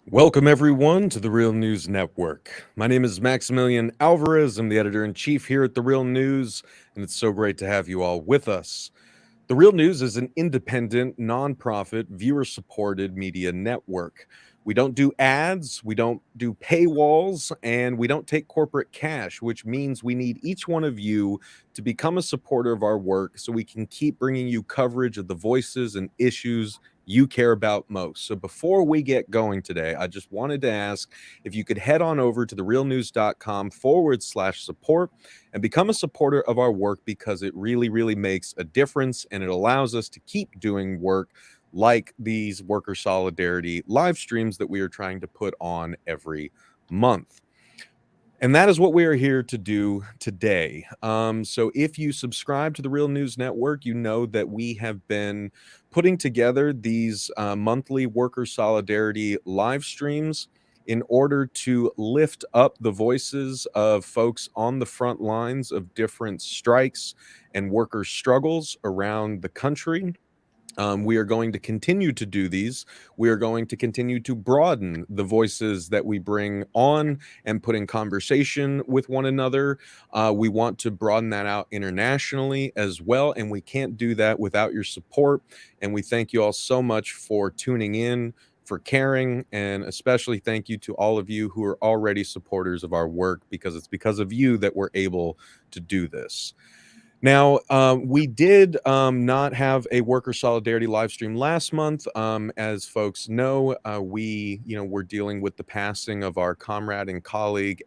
Welcome, everyone, to the Real News Network. My name is Maximillian Alvarez. I'm the editor-in-chief here at the Real News, and it's so great to have you all with us. The Real News is an independent, nonprofit, viewer-supported media network. We don't do ads, we don't do paywalls, and we don't take corporate cash, which means we need each one of you to become a supporter of our work so we can keep bringing you coverage of the voices and issues you care about most. So before we get going today, I just wanted to ask if you could head on over to therealnews.com/support and become a supporter of our work, because it really makes a difference, and it allows us to keep doing work like these worker solidarity live streams that we are trying to put on every month. And that is what we are here to do today. So if you subscribe to the Real News Network, you know that we have been putting together these monthly worker solidarity live streams in order to lift up the voices of folks on the front lines of different strikes and worker struggles around the country. We are going to continue to do these. We are going to continue to broaden the voices that we bring on and put in conversation with one another. We want to broaden that out internationally as well, and we can't do that without your support. And we thank you all so much for tuning in, for caring, and especially thank you to all of you who are already supporters of our work, because it's because of you that we're able to do this. Now, we did not have a worker solidarity live stream last month. As folks know, we're dealing with the passing of our comrade and colleague,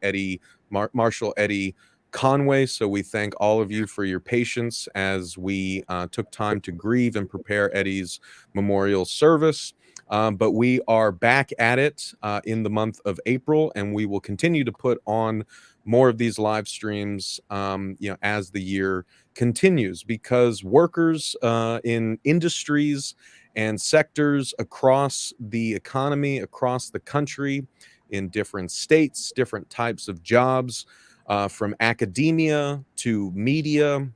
Marshall Eddie Conway. So we thank all of you for your patience as we took time to grieve and prepare Eddie's memorial service. But we are back at it in the month of April, and we will continue to put on more of these live streams, as the year continues, because workers in industries and sectors across the economy, across the country, in different states, different types of jobs, from academia to media,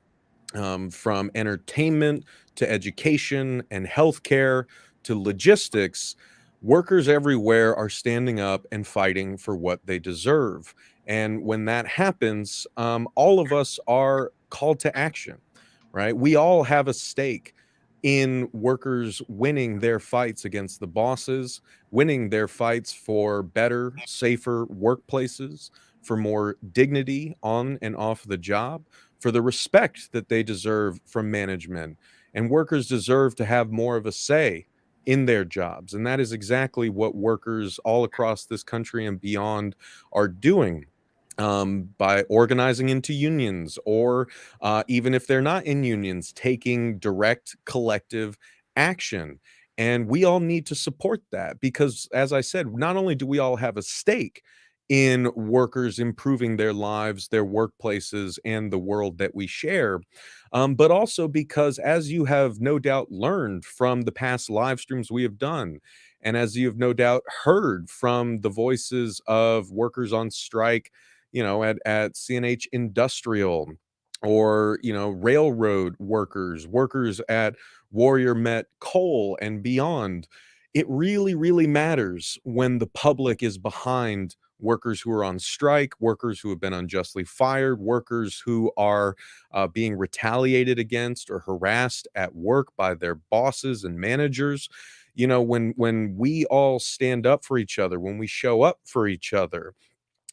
from entertainment to education and healthcare to logistics, workers everywhere are standing up and fighting for what they deserve. And when that happens, all of us are called to action, right? We all have a stake in workers winning their fights against the bosses, winning their fights for better, safer workplaces, for more dignity on and off the job, for the respect that they deserve from management. And workers deserve to have more of a say in their jobs. And that is exactly what workers all across this country and beyond are doing, by organizing into unions, or even if they're not in unions, taking direct collective action. And we all need to support that, because, as I said, not only do we all have a stake in workers improving their lives, their workplaces, and the world that we share, but also because, as you have no doubt learned from the past live streams we have done, and as you have no doubt heard from the voices of workers on strike, at CNH Industrial, or, railroad workers at Warrior Met Coal and beyond, it really matters when the public is behind workers who are on strike, workers who have been unjustly fired, workers who are being retaliated against or harassed at work by their bosses and managers. When we all stand up for each other, when we show up for each other,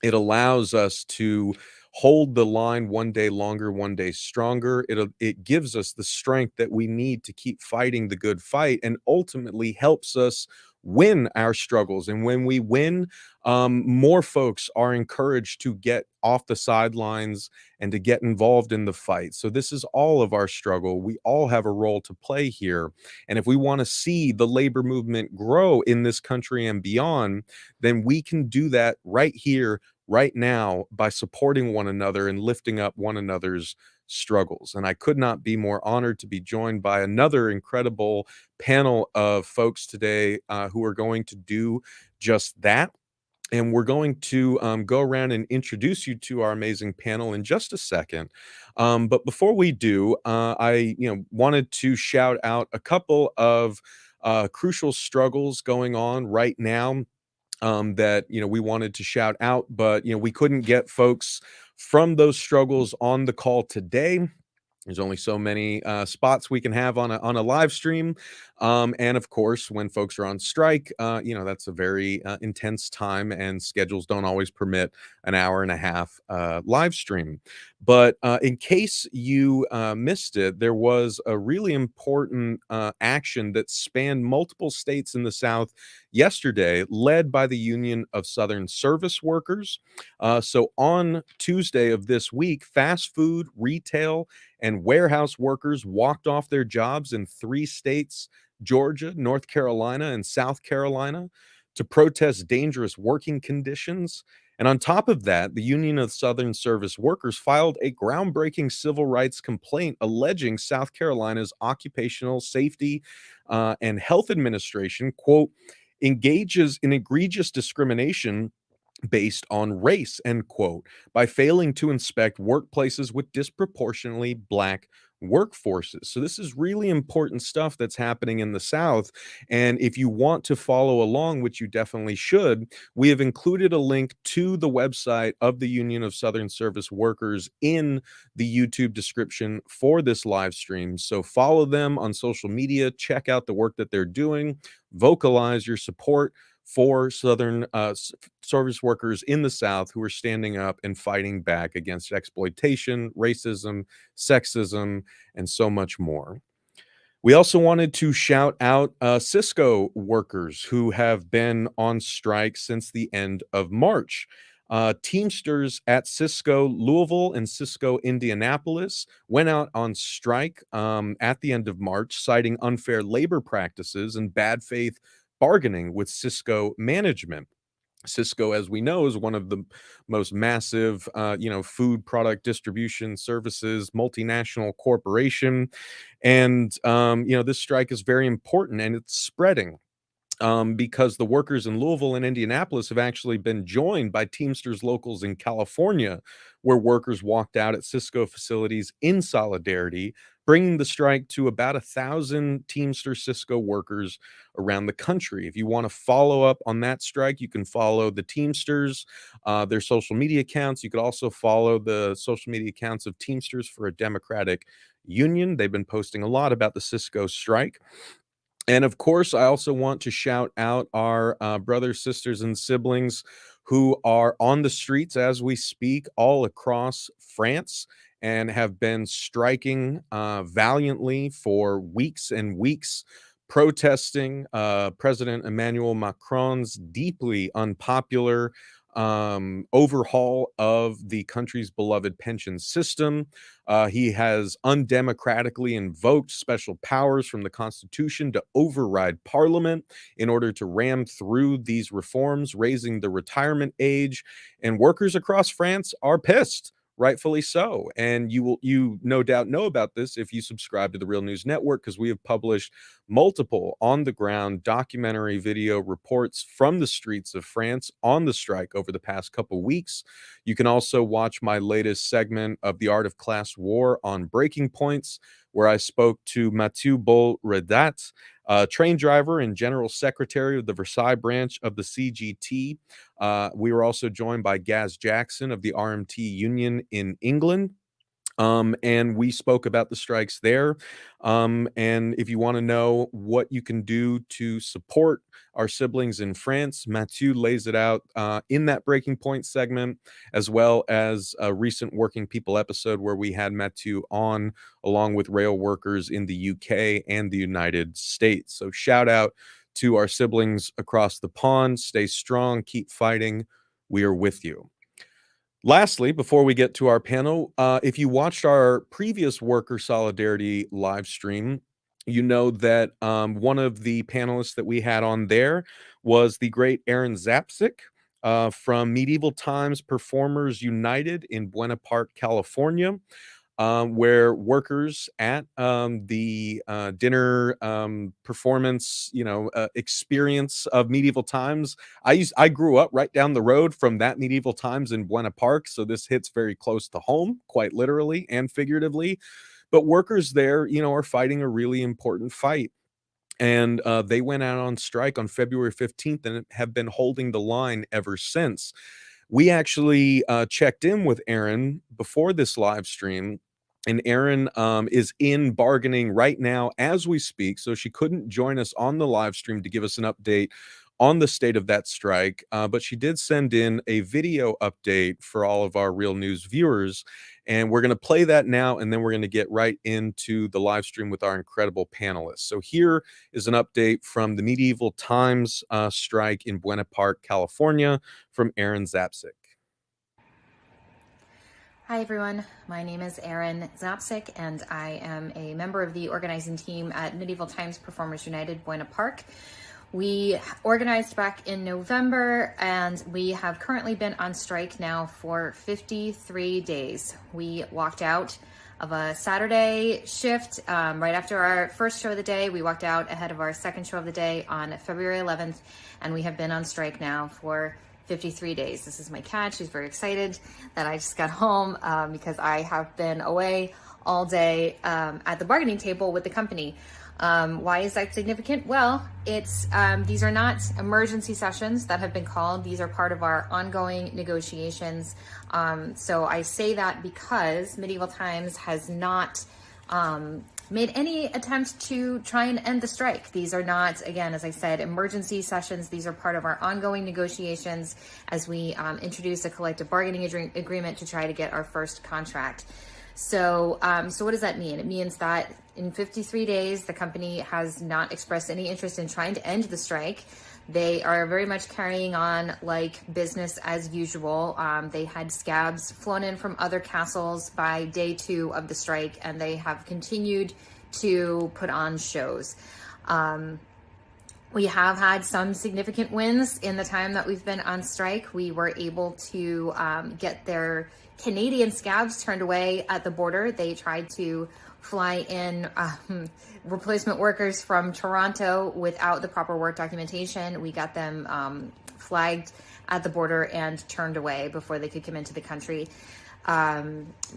it allows us to hold the line one day longer, one day stronger. It gives us the strength that we need to keep fighting the good fight, and ultimately helps us win our struggles. And when we win, more folks are encouraged to get off the sidelines and to get involved in the fight. So this is all of our struggle. We all have a role to play here. And if we want to see the labor movement grow in this country and beyond, then we can do that right here, right now, by supporting one another and lifting up one another's struggles. And I could not be more honored to be joined by another incredible panel of folks today, who are going to do just that. And we're going to go around and introduce you to our amazing panel in just a second. But before we do, I wanted to shout out a couple of crucial struggles going on right now that we wanted to shout out, but we couldn't get folks from those struggles on the call today. There's only so many spots we can have on a live stream, and of course, when folks are on strike, that's a very intense time, and schedules don't always permit an hour and a half live stream. But in case you missed it, there was a really important action that spanned multiple states in the South yesterday, led by the Union of Southern Service Workers. So on Tuesday of this week, fast food, retail, and warehouse workers walked off their jobs in 3 states, Georgia, North Carolina, and South Carolina, to protest dangerous working conditions. And on top of that, the Union of Southern Service Workers filed a groundbreaking civil rights complaint alleging South Carolina's Occupational Safety and Health Administration, quote, engages in egregious discrimination based on race, end quote, by failing to inspect workplaces with disproportionately Black workforces. So this is really important stuff that's happening in the South. And if you want to follow along, which you definitely should, we have included a link to the website of the Union of Southern Service Workers in the YouTube description for this live stream. So follow them on social media, check out the work that they're doing, vocalize your support for Southern service workers in the South who are standing up and fighting back against exploitation, racism, sexism, and so much more. We also wanted to shout out Cisco workers who have been on strike since the end of March. Teamsters at Cisco Louisville and Cisco Indianapolis went out on strike at the end of March, citing unfair labor practices and bad faith bargaining with Cisco management. Cisco, as we know, is one of the most massive, food product distribution services, multinational corporation. And, this strike is very important and it's spreading because the workers in Louisville and Indianapolis have actually been joined by Teamsters locals in California, where workers walked out at Cisco facilities in solidarity, bringing the strike to about 1,000 Teamster Cisco workers around the country. If you want to follow up on that strike, you can follow the Teamsters, their social media accounts. You could also follow the social media accounts of Teamsters for a Democratic Union. They've been posting a lot about the Cisco strike. And of course, I also want to shout out our brothers, sisters, and siblings who are on the streets as we speak all across France and have been striking valiantly for weeks and weeks, protesting President Emmanuel Macron's deeply unpopular overhaul of the country's beloved pension system. He has undemocratically invoked special powers from the Constitution to override Parliament in order to ram through these reforms, raising the retirement age. And workers across France are pissed. Rightfully so. And you no doubt know about this if you subscribe to the Real News Network, because we have published multiple on the ground documentary video reports from the streets of France on the strike over the past couple weeks. You can also watch my latest segment of The Art of Class War on Breaking Points, where I spoke to Mathieu Bol-Redat, train driver and general secretary of the Versailles branch of the CGT. We were also joined by Gaz Jackson of the RMT Union in England. And we spoke about the strikes there. And if you want to know what you can do to support our siblings in France, Mathieu lays it out in that Breaking Point segment, as well as a recent Working People episode where we had Mathieu on, along with rail workers in the UK and the United States. So shout out to our siblings across the pond. Stay strong, keep fighting. We are with you. Lastly, before we get to our panel, if you watched our previous Worker Solidarity live stream, you know that one of the panelists that we had on there was the great Aaron Zapsik from Medieval Times Performers United in Buena Park, California, where workers at the dinner performance, experience of Medieval Times. I grew up right down the road from that Medieval Times in Buena Park, so this hits very close to home, quite literally and figuratively. But workers there, are fighting a really important fight. And they went out on strike on February 15th and have been holding the line ever since. We actually checked in with Erin before this live stream, and Erin is in bargaining right now as we speak. So she couldn't join us on the live stream to give us an update on the state of that strike. But she did send in a video update for all of our Real News viewers. And we're going to play that now, and then we're going to get right into the live stream with our incredible panelists. So here is an update from the Medieval Times strike in Buena Park, California, from Erin Zapcic. Hi everyone, my name is Erin Zapcic and I am a member of the organizing team at Medieval Times Performers United Buena Park. We organized back in November and we have currently been on strike now for 53 days. We walked out of a Saturday shift right after our first show of the day. We walked out ahead of our second show of the day on February 11th, and we have been on strike now for 53 days. This is my cat. She's very excited that I just got home because I have been away all day at the bargaining table with the company. Why is that significant? Well, these are not emergency sessions that have been called. These are part of our ongoing negotiations. So I say that because Medieval Times has not made any attempt to try and end the strike. These are not, again, as I said, emergency sessions. These are part of our ongoing negotiations as we introduce a collective bargaining agreement to try to get our first contract. So what does that mean? It means that in 53 days, the company has not expressed any interest in trying to end the strike. They are very much carrying on like business as usual. They had scabs flown in from other castles by day 2 of the strike, and they have continued to put on shows. We have had some significant wins in the time that we've been on strike. We were able to get their Canadian scabs turned away at the border. They tried to fly in replacement workers from Toronto without the proper work documentation. We got them flagged at the border and turned away before they could come into the country.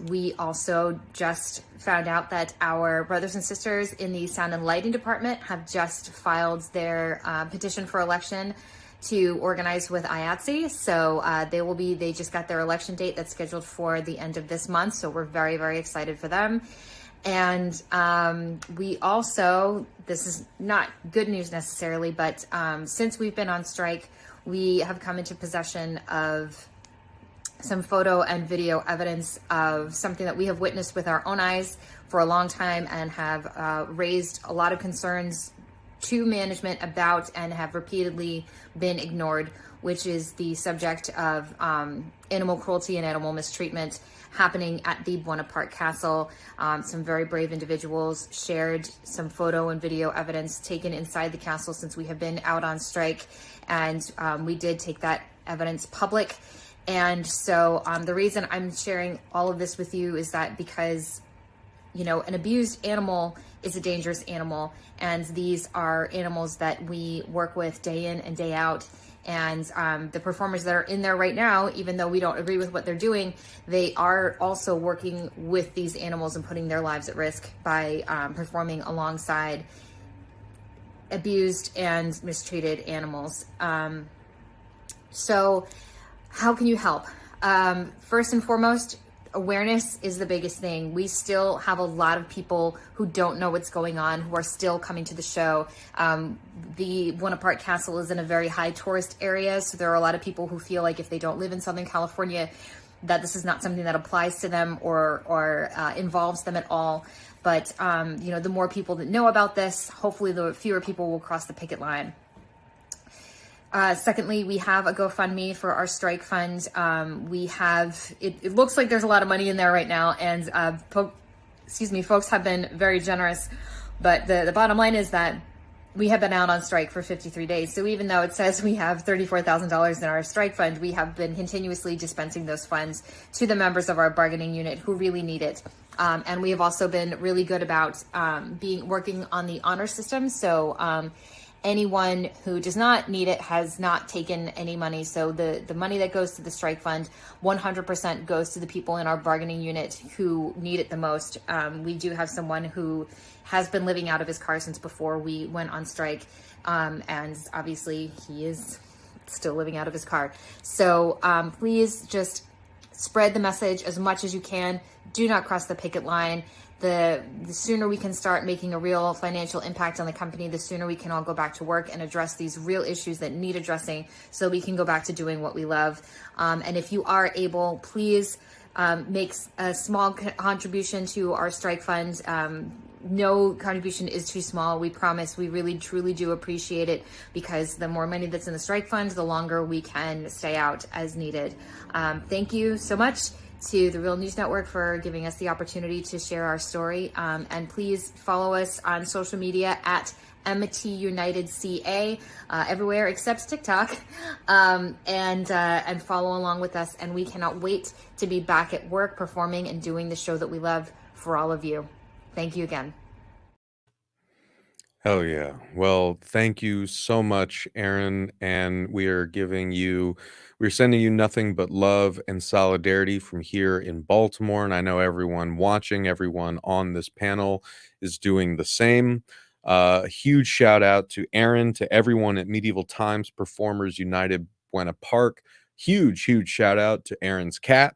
We also just found out that our brothers and sisters in the sound and lighting department have just filed their petition for election to organize with IATSE. So they just got their election date that's scheduled for the end of this month. So we're very, very excited for them. And we also, this is not good news necessarily, but since we've been on strike, we have come into possession of some photo and video evidence of something that we have witnessed with our own eyes for a long time and have raised a lot of concerns to management about and have repeatedly been ignored, which is the subject of animal cruelty and animal mistreatment happening at the Buena Park Castle. Some very brave individuals shared some photo and video evidence taken inside the castle since we have been out on strike, and we did take that evidence public. And so the reason I'm sharing all of this with you is that because, you know, an abused animal is a dangerous animal, and these are animals that we work with day in and day out. And the performers that are in there right now, even though we don't agree with what they're doing, they are also working with these animals and putting their lives at risk by performing alongside abused and mistreated animals. So how can you help? First and foremost, awareness is the biggest thing. We still have a lot of people who don't know what's going on, who are still coming to the show. The Buena Park Castle is in a very high tourist area, so there are a lot of people who feel like if they don't live in Southern California, that this is not something that applies to them or involves them at all. But you know, the more people that know about this, hopefully the fewer people will cross the picket line. Secondly, we have a GoFundMe for our strike fund. It looks like there's a lot of money in there right now, and folks have been very generous. But the bottom line is that we have been out on strike for 53 days. So even though it says we have $34,000 in our strike fund, we have been continuously dispensing those funds to the members of our bargaining unit who really need it. And we have also been really good about working on the honor system. So anyone who does not need it has not taken any money. So the money that goes to the strike fund 100% goes to the people in our bargaining unit who need it the most. We do have someone who has been living out of his car since before we went on strike, and obviously he is still living out of his car. So please just spread the message as much as you can. Do not cross the picket line. The sooner we can start making a real financial impact on the company, the sooner we can all go back to work and address these real issues that need addressing so we can go back to doing what we love. And if you are able, please make a small contribution to our strike fund. No contribution is too small. We promise. We really, truly do appreciate it, because the more money that's in the strike fund, the longer we can stay out as needed. Thank you so much to the Real News Network for giving us the opportunity to share our story. And please follow us on social media at MTUnitedCA, everywhere except TikTok, and follow along with us. And we cannot wait to be back at work performing and doing the show that we love for all of you. Thank you again. Hell yeah. Well, thank you so much, Aaron. And we're sending you nothing but love and solidarity from here in Baltimore. And I know everyone watching, everyone on this panel is doing the same. A huge shout out to Aaron, to everyone at Medieval Times Performers United Buena Park. Huge shout out to Aaron's cat.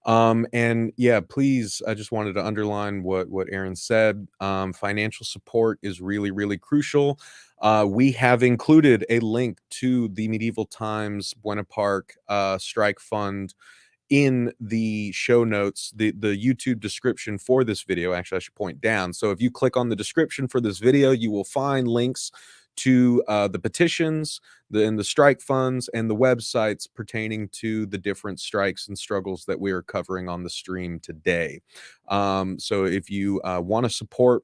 And yeah, please, I just wanted to underline what Aaron said. Financial support is really, really crucial. We have included a link to the Medieval Times Buena Park strike fund in the show notes, the YouTube description for this video. Actually, I should point down. So if you click on the description for this video, you will find links to the petitions, the strike funds, and the websites pertaining to the different strikes and struggles that we are covering on the stream today. So if you want to support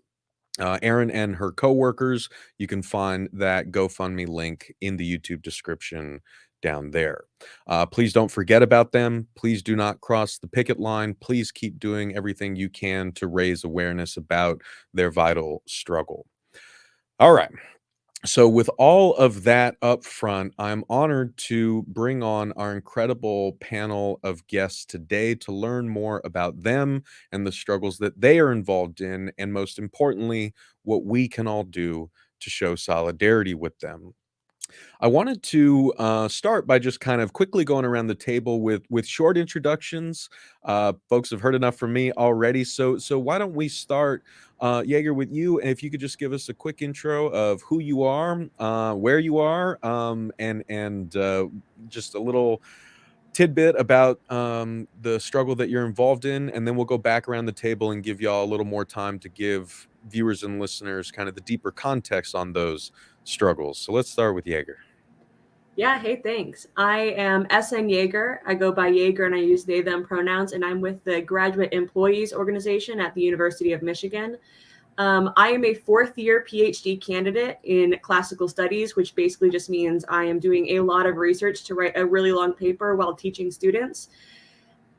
Erin and her coworkers, you can find that GoFundMe link in the YouTube description down there. Please don't forget about them. Please do not cross the picket line. Please keep doing everything you can to raise awareness about their vital struggle. All right. So with all of that up front, I'm honored to bring on our incredible panel of guests today to learn more about them and the struggles that they are involved in, and most importantly, what we can all do to show solidarity with them. I wanted to start by just kind of quickly going around the table with short introductions. Folks have heard enough from me already, so why don't we start, Jaeger, with you, and if you could just give us a quick intro of who you are, where you are, and just a little tidbit about the struggle that you're involved in, and then we'll go back around the table and give y'all a little more time to give viewers and listeners kind of the deeper context on those struggles. So let's start with Jaeger. Yeah, hey, thanks. I am SN Jaeger. I go by Jaeger and I use they, them pronouns, and I'm with the Graduate Employees Organization at the University of Michigan. I am a fourth-year PhD candidate in classical studies, which basically just means I am doing a lot of research to write a really long paper while teaching students.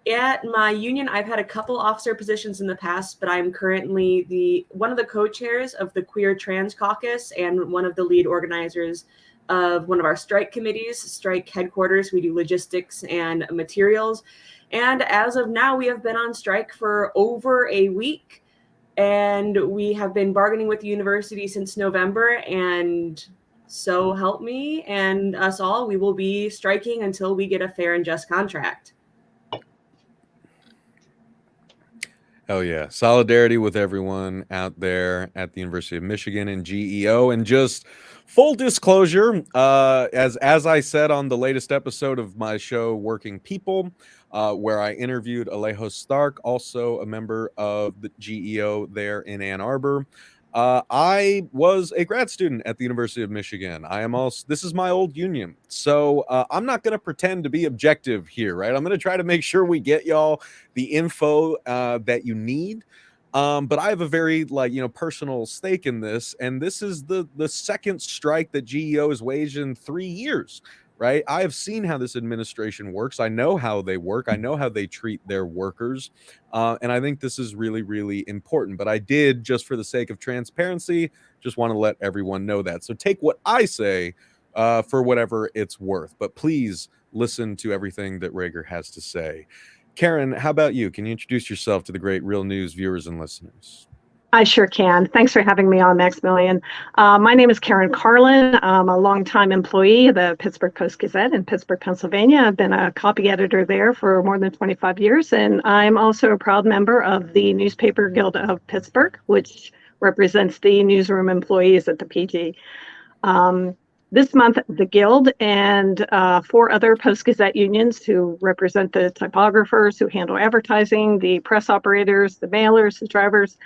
At my union, I've had a couple officer positions in the past, but I'm currently one of the co-chairs of the Queer Trans Caucus and one of the lead organizers of one of our strike committees, strike headquarters. We do logistics and materials. And as of now, we have been on strike for over a week. And we have been bargaining with the university since November. And so help me and us all, we will be striking until we get a fair and just contract. Hell yeah. Solidarity with everyone out there at the University of Michigan and GEO. And just full disclosure, as I said on the latest episode of my show, Working People, where I interviewed Alejo Stark, also a member of the GEO there in Ann Arbor. I was a grad student at the University of Michigan. This is my old union. So I'm not going to pretend to be objective here, right? I'm going to try to make sure we get y'all the info that you need. But I have a very personal stake in this. And this is the second strike that GEO has waged in 3 years. right? I have seen how this administration works. I know how they work. I know how they treat their workers. And I think this is really, really important. But I did, just for the sake of transparency, just want to let everyone know that. So take what I say for whatever it's worth. But please listen to everything that Rager has to say. Karen, how about you? Can you introduce yourself to the great Real News viewers and listeners? I sure can. Thanks for having me on, Maximillian. My name is Karen Carlin. I'm a longtime employee of the Pittsburgh Post-Gazette in Pittsburgh, Pennsylvania. I've been a copy editor there for more than 25 years, and I'm also a proud member of the Newspaper Guild of Pittsburgh, which represents the newsroom employees at the PG. This month, the Guild and 4 other Post-Gazette unions who represent the typographers who handle advertising, the press operators, the mailers, the drivers,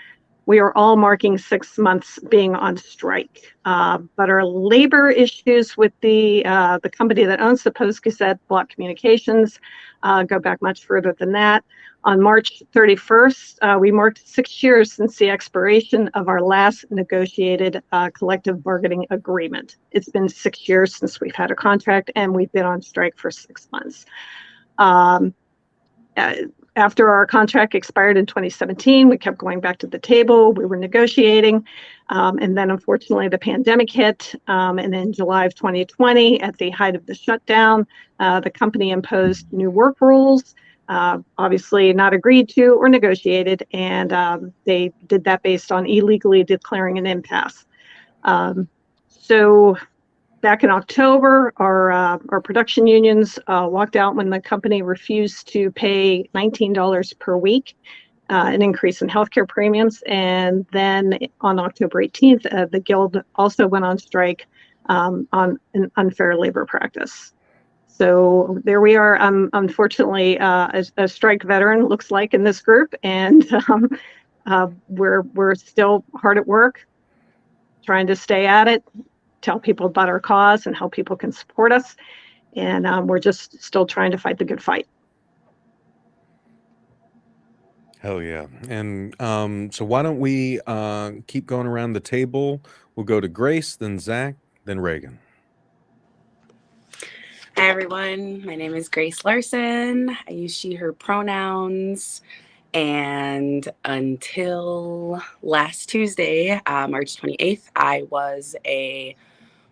we are all marking 6 months being on strike. But our labor issues with the company that owns the Post-Gazette, Block Communications, go back much further than that. On March 31st, we marked 6 years since the expiration of our last negotiated collective bargaining agreement. It's been 6 years since we've had a contract, and we've been on strike for 6 months. After our contract expired in 2017, we kept going back to the table. We were negotiating. And then, unfortunately, the pandemic hit. And in July of 2020, at the height of the shutdown, the company imposed new work rules, obviously not agreed to or negotiated. And they did that based on illegally declaring an impasse. So back in October, our production unions walked out when the company refused to pay $19 per week, an increase in healthcare premiums. And then on October 18th, the Guild also went on strike on an unfair labor practice. So there we are. Unfortunately, a strike veteran looks like in this group, and we're still hard at work, trying to stay at it, tell people about our cause and how people can support us. And we're just still trying to fight the good fight. Hell yeah. And so why don't we keep going around the table? We'll go to Grace, then Zach, then Reagan. Hi, everyone. My name is Grace Larson. I use she, her pronouns. And until last Tuesday, March 28th, I was a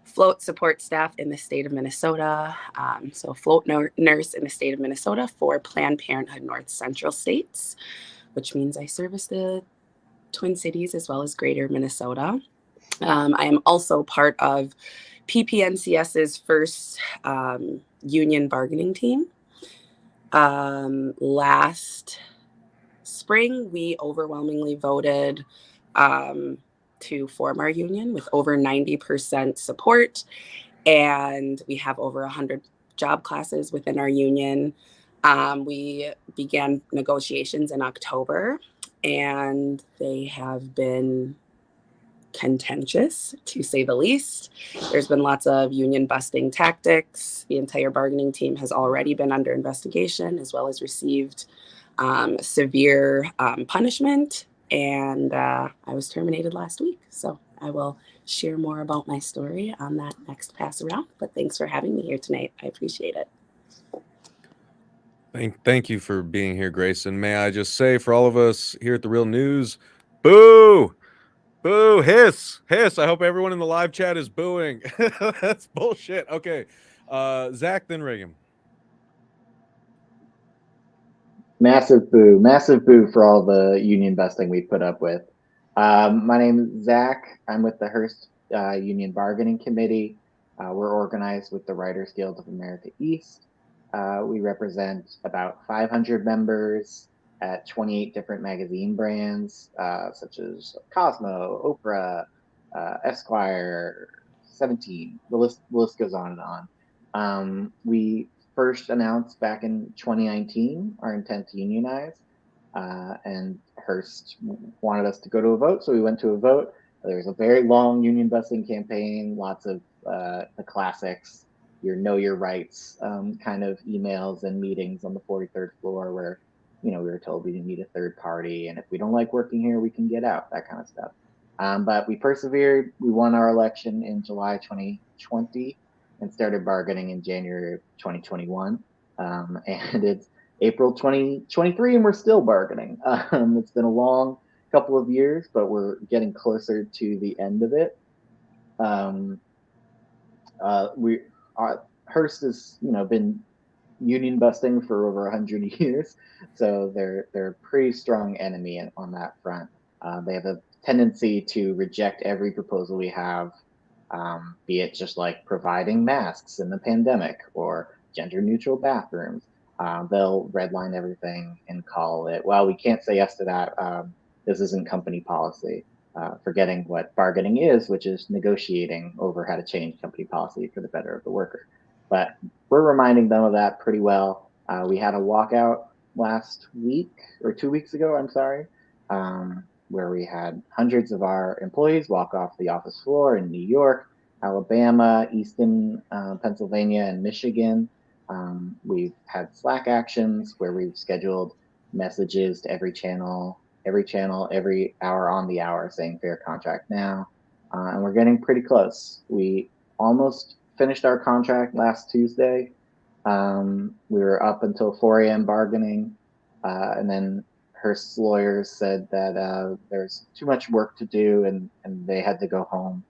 float support staff in the state of Minnesota. So float nurse in the state of Minnesota for Planned Parenthood North Central states, which means I service the Twin Cities as well as greater Minnesota. I am also part of PPNCS's first union bargaining team. Last spring, we overwhelmingly voted to form our union with over 90% support, and we have over 100 job classes within our union. We began negotiations in October, and they have been contentious, to say the least. There's been lots of union busting tactics. The entire bargaining team has already been under investigation, as well as received severe punishment. And I was terminated last week. So I will share more about my story on that next pass around. But thanks for having me here tonight. I appreciate it. Thank you for being here, Grace. And may I just say, for all of us here at the Real News, boo! Boo, hiss. I hope everyone in the live chat is booing. That's bullshit. Okay. Zach, then Reagan. Massive boo for all the union busting we put up with. My name is Zach. I'm with the Hearst Union Bargaining Committee. We're organized with the Writers Guild of America East. We represent about 500 members at 28 different magazine brands, such as Cosmo, Oprah, Esquire, 17. The list goes on and on. We first announced back in 2019 our intent to unionize, and Hearst wanted us to go to a vote, so we went to a vote. There was a very long union busting campaign, lots of the classics, know your rights kind of emails and meetings on the 43rd floor where we were told we didn't need a third party, and if we don't like working here, we can get out, that kind of stuff. But we persevered. We won our election in July 2020. and started bargaining in January of 2021. And it's April 2023 and we're still bargaining. It's been a long couple of years, but we're getting closer to the end of it. Hearst has been union busting for over 100 years, so they're a pretty strong enemy on that front. They have a tendency to reject every proposal we have, be it just like providing masks in the pandemic or gender neutral bathrooms. They'll redline everything and call it, well, we can't say yes to that. This isn't company policy. Forgetting what bargaining is, which is negotiating over how to change company policy for the better of the worker. But we're reminding them of that pretty well. We had a walkout last week, or 2 weeks ago, I'm sorry, where we had hundreds of our employees walk off the office floor in New York, Alabama, Eastern Pennsylvania, and Michigan. We've had Slack actions where we've scheduled messages to every channel, every hour on the hour saying fair contract now. And we're getting pretty close. We almost finished our contract last Tuesday. We were up until 4 a.m. bargaining. And then Hearst's lawyers said that there's too much work to do and they had to go home.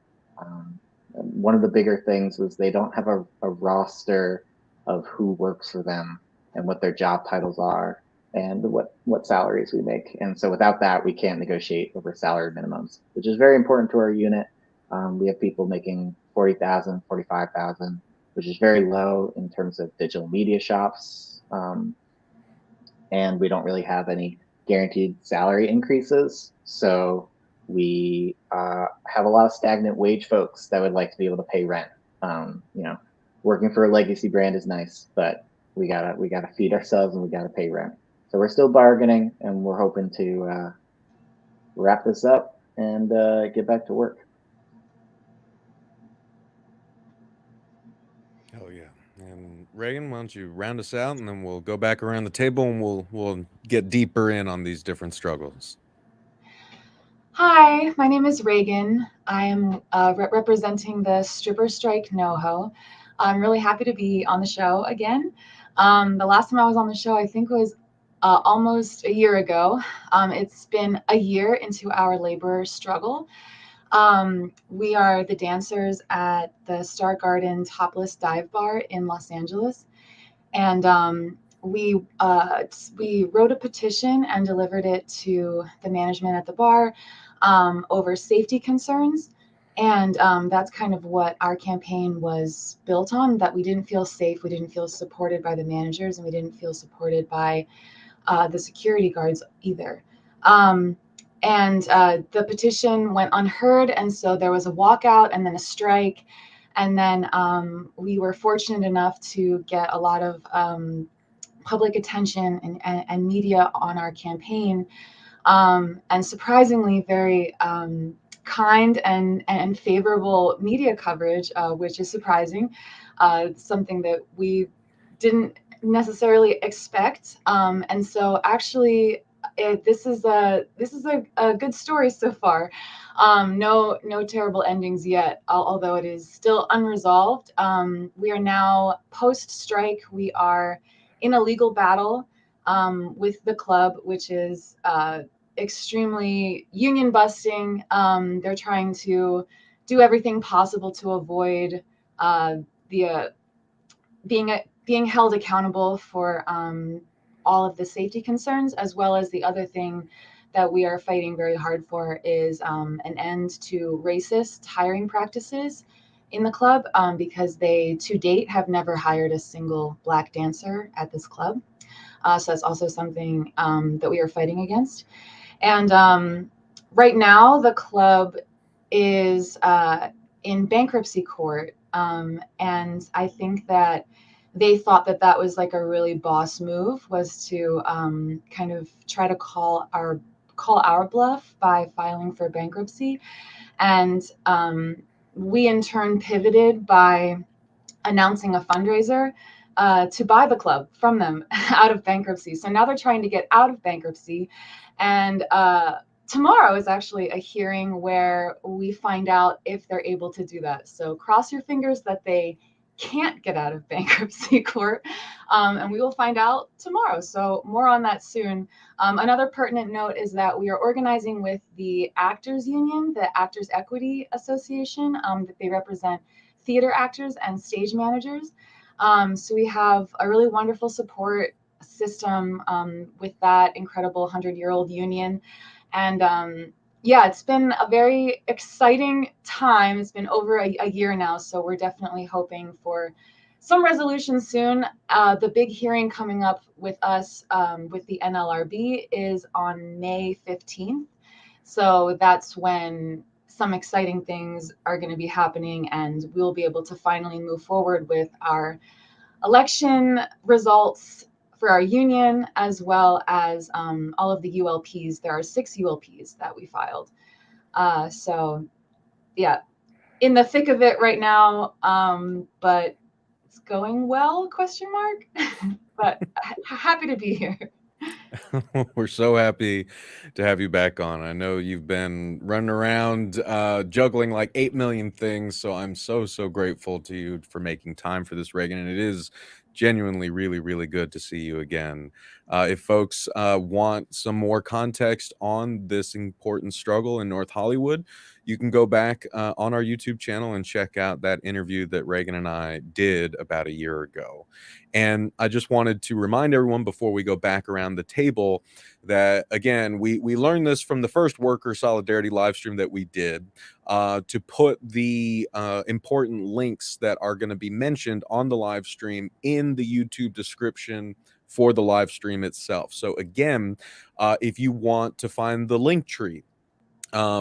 One of the bigger things was they don't have a roster of who works for them and what their job titles are and what salaries we make. And so without that, we can't negotiate over salary minimums, which is very important to our unit. We have people making $40,000, $45,000, which is very low in terms of digital media shops. And we don't really have any guaranteed salary increases. So we have a lot of stagnant wage folks that would like to be able to pay rent. Working for a legacy brand is nice, but we gotta feed ourselves and we gotta pay rent. So we're still bargaining, and we're hoping to wrap this up and get back to work. Oh yeah. And Reagan, why don't you round us out, and then we'll go back around the table and we'll get deeper in on these different struggles. Hi, my name is Reagan. I am representing the stripper strike NoHo. I'm really happy to be on the show again. The last time I was on the show, I think was almost a year ago. It's been a year into our labor struggle. We are the dancers at the Star Garden Topless Bar in Los Angeles. And we wrote a petition and delivered it to the management at the bar over safety concerns. And that's kind of what our campaign was built on, that we didn't feel safe, we didn't feel supported by the managers, and we didn't feel supported by the security guards either. And the petition went unheard, and so there was a walkout and then a strike. And then we were fortunate enough to get a lot of public attention and media on our campaign. And surprisingly, very kind and favorable media coverage, which is surprising. Something that we didn't necessarily expect. And so actually, this is a good story so far. No terrible endings yet, although it is still unresolved. We are now post-strike. We are in a legal battle with the club, which is extremely union busting. They're trying to do everything possible to avoid being held accountable for all of the safety concerns, as well as the other thing that we are fighting very hard for is an end to racist hiring practices in the club, because they to date have never hired a single Black dancer at this club. So that's also something that we are fighting against. And right now the club is in bankruptcy court. And I think that they thought that that was like a really boss move, was to kind of try to call our bluff by filing for bankruptcy. And we in turn pivoted by announcing a fundraiser to buy the club from them out of bankruptcy. So now they're trying to get out of bankruptcy. And tomorrow is actually a hearing where we find out if they're able to do that. So cross your fingers that they can't get out of bankruptcy court. And we will find out tomorrow. So more on that soon. Another pertinent note is that we are organizing with the Actors Union, the Actors Equity Association, that they represent theater actors and stage managers. So we have a really wonderful support system with that incredible 100-year-old union. And yeah, it's been a very exciting time. It's been over a year now, so we're definitely hoping for some resolution soon. The big hearing coming up with us with the NLRB is on May 15th. So that's when some exciting things are going to be happening, and we'll be able to finally move forward with our election results for our union, as well as all of the ULPs. There are 6 ULPs that we filed. So yeah, in the thick of it right now, but it's going well, question mark. But happy to be here. We're so happy to have you back on. I know you've been running around juggling like 8 million things, so I'm so grateful to you for making time for this, Reagan, and it is genuinely really good to see you again. If folks want some more context on this important struggle in North Hollywood, you can go back on our YouTube channel and check out that interview that Reagan and I did about a year ago. And I just wanted to remind everyone before we go back around the table that, again, we learned this from the first worker solidarity live stream that we did, to put the important links that are going to be mentioned on the live stream in the YouTube description for the live stream itself. So again, if you want to find the link tree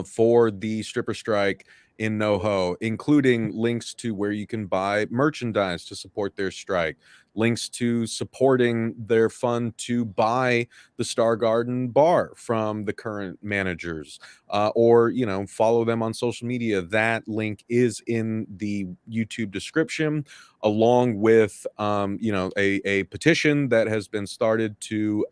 for the stripper strike in NoHo, including links to where you can buy merchandise to support their strike, links to supporting their fund to buy the Star Garden Bar from the current managers, or, you know, follow them on social media. That link is in the YouTube description, along with, you know, a petition that has been started to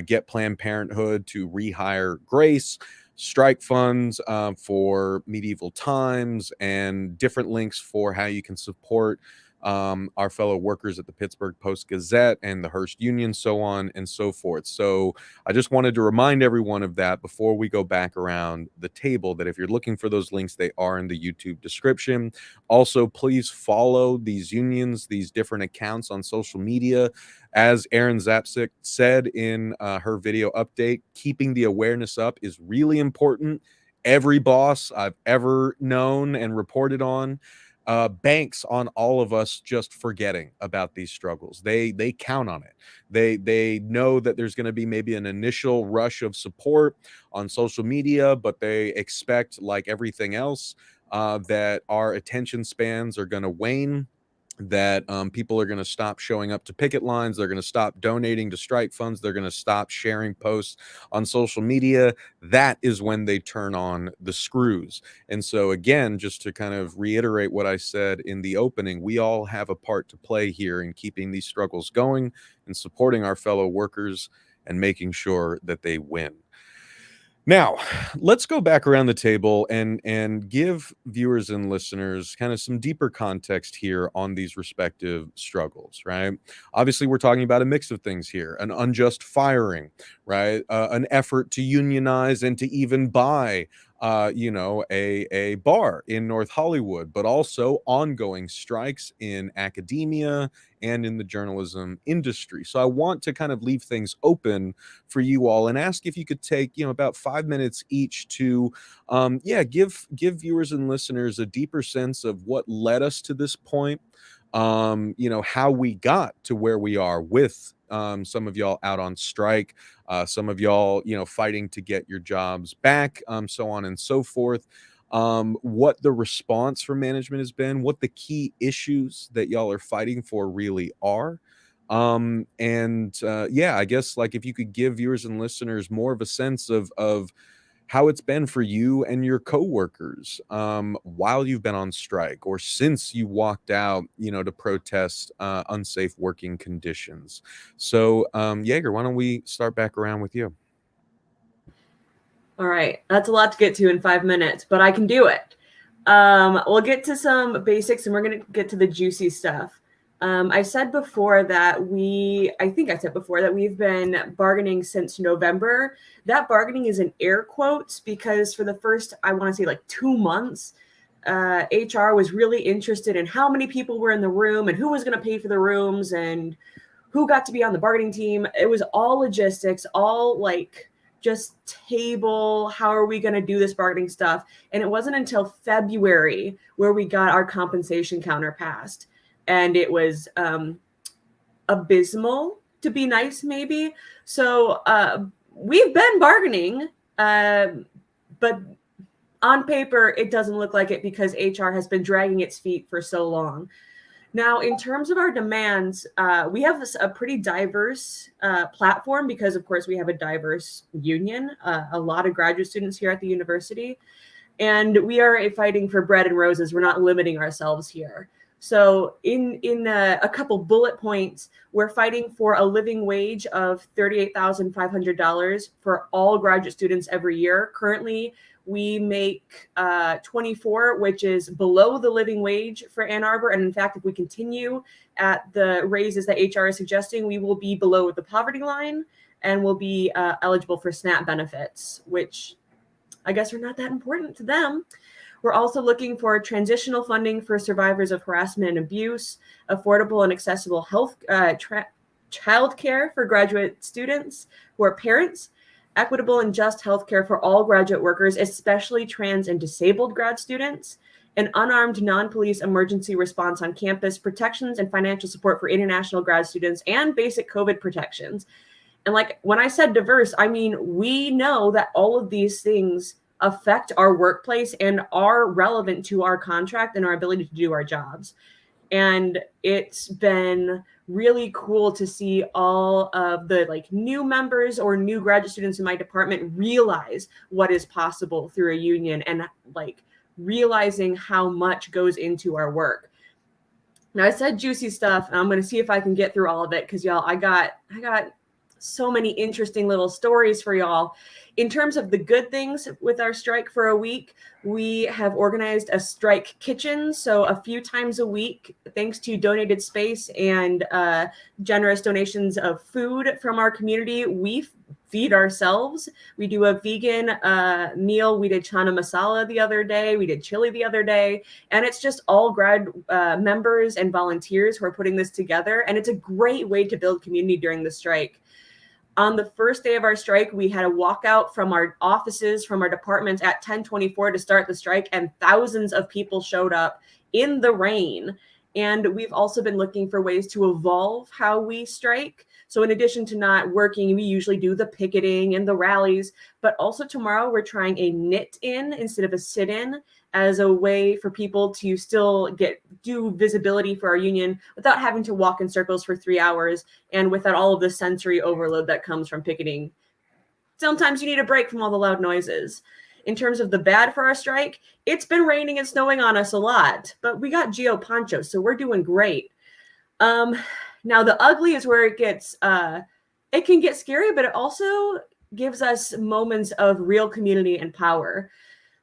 get Planned Parenthood to rehire Grace, strike funds for medieval times, and different links for how you can support our fellow workers at the Pittsburgh Post-Gazette and the Hearst Union, so on and so forth. So I just wanted to remind everyone of that before we go back around the table, that if you're looking for those links, they are in the YouTube description. Also, please follow these unions, these different accounts on social media. As Erin Zapsik said in her video update, keeping the awareness up is really important. Every boss I've ever known and reported on banks on all of us just forgetting about these struggles. They count on it. They know that there's going to be maybe an initial rush of support on social media, but they expect, like everything else, that our attention spans are going to wane, that people are going to stop showing up to picket lines. They're going to stop donating to strike funds. They're going to stop sharing posts on social media. That is when they turn on the screws. And so, again, just to kind of reiterate what I said in the opening, we all have a part to play here in keeping these struggles going and supporting our fellow workers and making sure that they win. Now, let's go back around the table and give viewers and listeners kind of some deeper context here on these respective struggles, right? Obviously, we're talking about a mix of things here: an unjust firing, right? An effort to unionize and to even buy you know, a bar in North Hollywood, but also ongoing strikes in academia and in the journalism industry. So I want to kind of leave things open for you all and ask if you could take, you know, about 5 minutes each to, give viewers and listeners a deeper sense of what led us to this point. You know, how we got to where we are with some of y'all out on strike, some of y'all, you know, fighting to get your jobs back, so on and so forth. What the response from management has been, what the key issues that y'all are fighting for really are. Yeah, I guess, like, if you could give viewers and listeners more of a sense of how it's been for you and your coworkers while you've been on strike, or since you walked out, you know, to protest unsafe working conditions. So, Jaeger, why don't we start back around with you? All right, that's a lot to get to in 5 minutes, but I can do it. We'll get to some basics and we're going to get to the juicy stuff. I said before that I think I said before that we've been bargaining since November. That bargaining is in air quotes because for the first, I want to say like 2 months, HR was really interested in how many people were in the room and who was going to pay for the rooms and who got to be on the bargaining team. It was all logistics, all like just table, how are we going to do this bargaining stuff? And it wasn't until February where we got our compensation counter passed. And it was abysmal, to be nice, maybe. So we've been bargaining, but on paper, it doesn't look like it because HR has been dragging its feet for so long. Now, in terms of our demands, we have a pretty diverse platform because, of course, we have a diverse union, a lot of graduate students here at the university, and we are fighting for bread and roses. We're not limiting ourselves here. So in a couple bullet points, we're fighting for a living wage of $38,500 for all graduate students every year. Currently, we make 24, which is below the living wage for Ann Arbor. And in fact, if we continue at the raises that HR is suggesting, we will be below the poverty line and will be eligible for SNAP benefits, which I guess are not that important to them. We're also looking for transitional funding for survivors of harassment and abuse, affordable and accessible health, childcare for graduate students who are parents, equitable and just healthcare for all graduate workers, especially trans and disabled grad students, an unarmed non-police emergency response on campus, protections and financial support for international grad students, and basic COVID protections. And like when I said diverse, I mean, we know that all of these things affect our workplace and are relevant to our contract and our ability to do our jobs. And it's been really cool to see all of the like new members or new graduate students in my department realize what is possible through a union and like realizing how much goes into our work. Now I said juicy stuff and I'm going to see if I can get through all of it because y'all, I got so many interesting little stories for y'all. In terms of the good things with our strike for a week, we have organized a strike kitchen. So a few times a week, thanks to donated space and generous donations of food from our community, we feed ourselves. We do a vegan meal. We did chana masala the other day. We did chili the other day. And it's just all grad members and volunteers who are putting this together. And it's a great way to build community during the strike. On the first day of our strike, we had a walkout from our offices, from our departments at 10:24 to start the strike, and thousands of people showed up in the rain. And we've also been looking for ways to evolve how we strike. So in addition to not working, we usually do the picketing and the rallies, but also tomorrow we're trying a knit-in instead of a sit-in as a way for people to still do visibility for our union without having to walk in circles for 3 hours and without all of the sensory overload that comes from picketing. Sometimes you need a break from all the loud noises. In terms of the bad for our strike, it's been raining and snowing on us a lot, but we got geo ponchos, so we're doing great. Now the ugly is where it can get scary, but it also gives us moments of real community and power.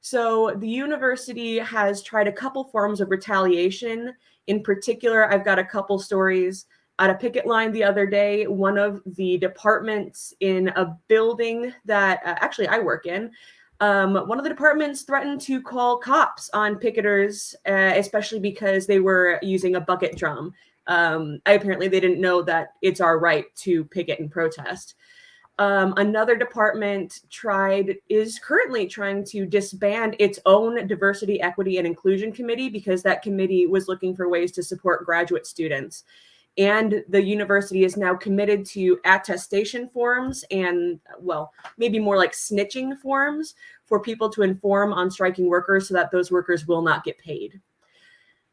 So the university has tried a couple forms of retaliation. In particular, I've got a couple stories at a picket line the other day. One of the departments in a building that actually I work in, one of the departments threatened to call cops on picketers, especially because they were using a bucket drum. Apparently they didn't know that it's our right to picket and protest. Another department is currently trying to disband its own diversity, equity, and inclusion committee because that committee was looking for ways to support graduate students. And the university is now committed to attestation forms and, well, maybe more like snitching forms for people to inform on striking workers so that those workers will not get paid.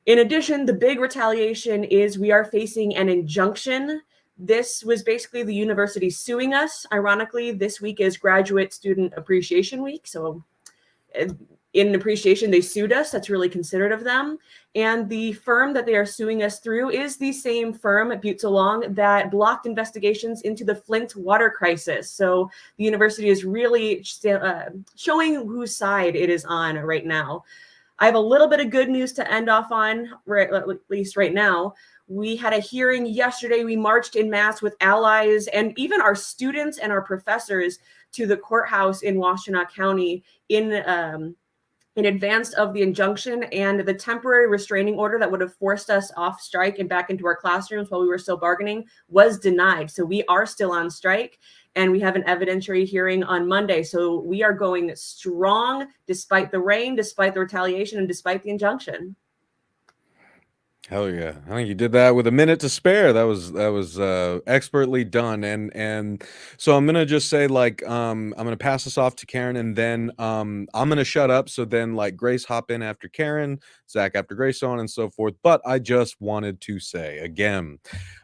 In addition, the big retaliation is we are facing an injunction. This was basically the university suing us. Ironically, this week is Graduate Student Appreciation Week. So in appreciation, they sued us. That's really considerate of them. And the firm that they are suing us through is the same firm at Buttes Along that blocked investigations into the Flint water crisis. So the university is really showing whose side it is on right now. I have a little bit of good news to end off on, right, at least right now. We had a hearing yesterday. We marched in mass with allies and even our students and our professors to the courthouse in Washtenaw County in advance of the injunction and the temporary restraining order that would have forced us off strike and back into our classrooms while we were still bargaining was denied. So we are still on strike, and we have an evidentiary hearing on Monday. So we are going strong despite the rain, despite the retaliation, and despite the injunction. Hell yeah. I think you did that with a minute to spare. That was expertly done. And so I'm gonna just say, like, I'm gonna pass this off to Karen, and then I'm gonna shut up. So then, like, Grace hop in after Karen, Zach after Grace, so on and so forth. But I just wanted to say again,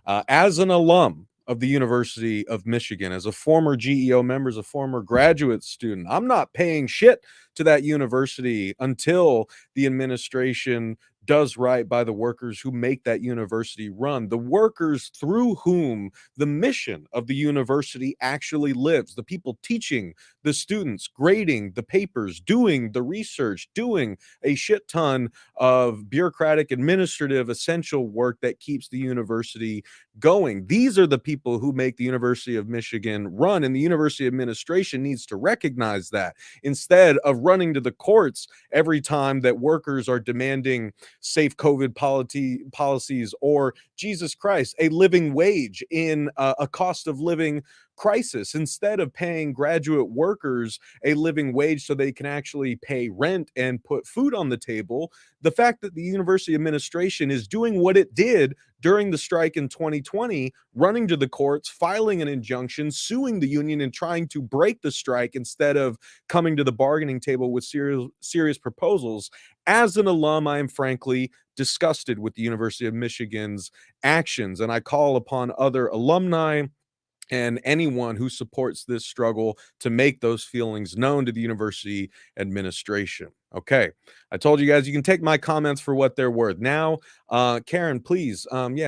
as an alum of the University of Michigan, as a former GEO member, as a former graduate student, I'm not paying shit to that university until the administration does right by the workers who make that university run, the workers through whom the mission of the university actually lives, the people teaching the students, grading the papers, doing the research, doing a shit ton of bureaucratic, administrative, essential work that keeps the university going. These are the people who make the University of Michigan run, and the university administration needs to recognize that instead of running to the courts every time that workers are demanding safe COVID policies, or, Jesus Christ, a living wage in a cost of living crisis. Instead of paying graduate workers a living wage so they can actually pay rent and put food on the table, the fact that the university administration is doing what it did during the strike in 2020, running to the courts, filing an injunction, suing the union, and trying to break the strike instead of coming to the bargaining table with serious proposals. As an alum, I am frankly disgusted with the University of Michigan's actions, and I call upon other alumni and anyone who supports this struggle to make those feelings known to the university administration. Okay, I told you guys you can take my comments for what they're worth. Now, Karen, please,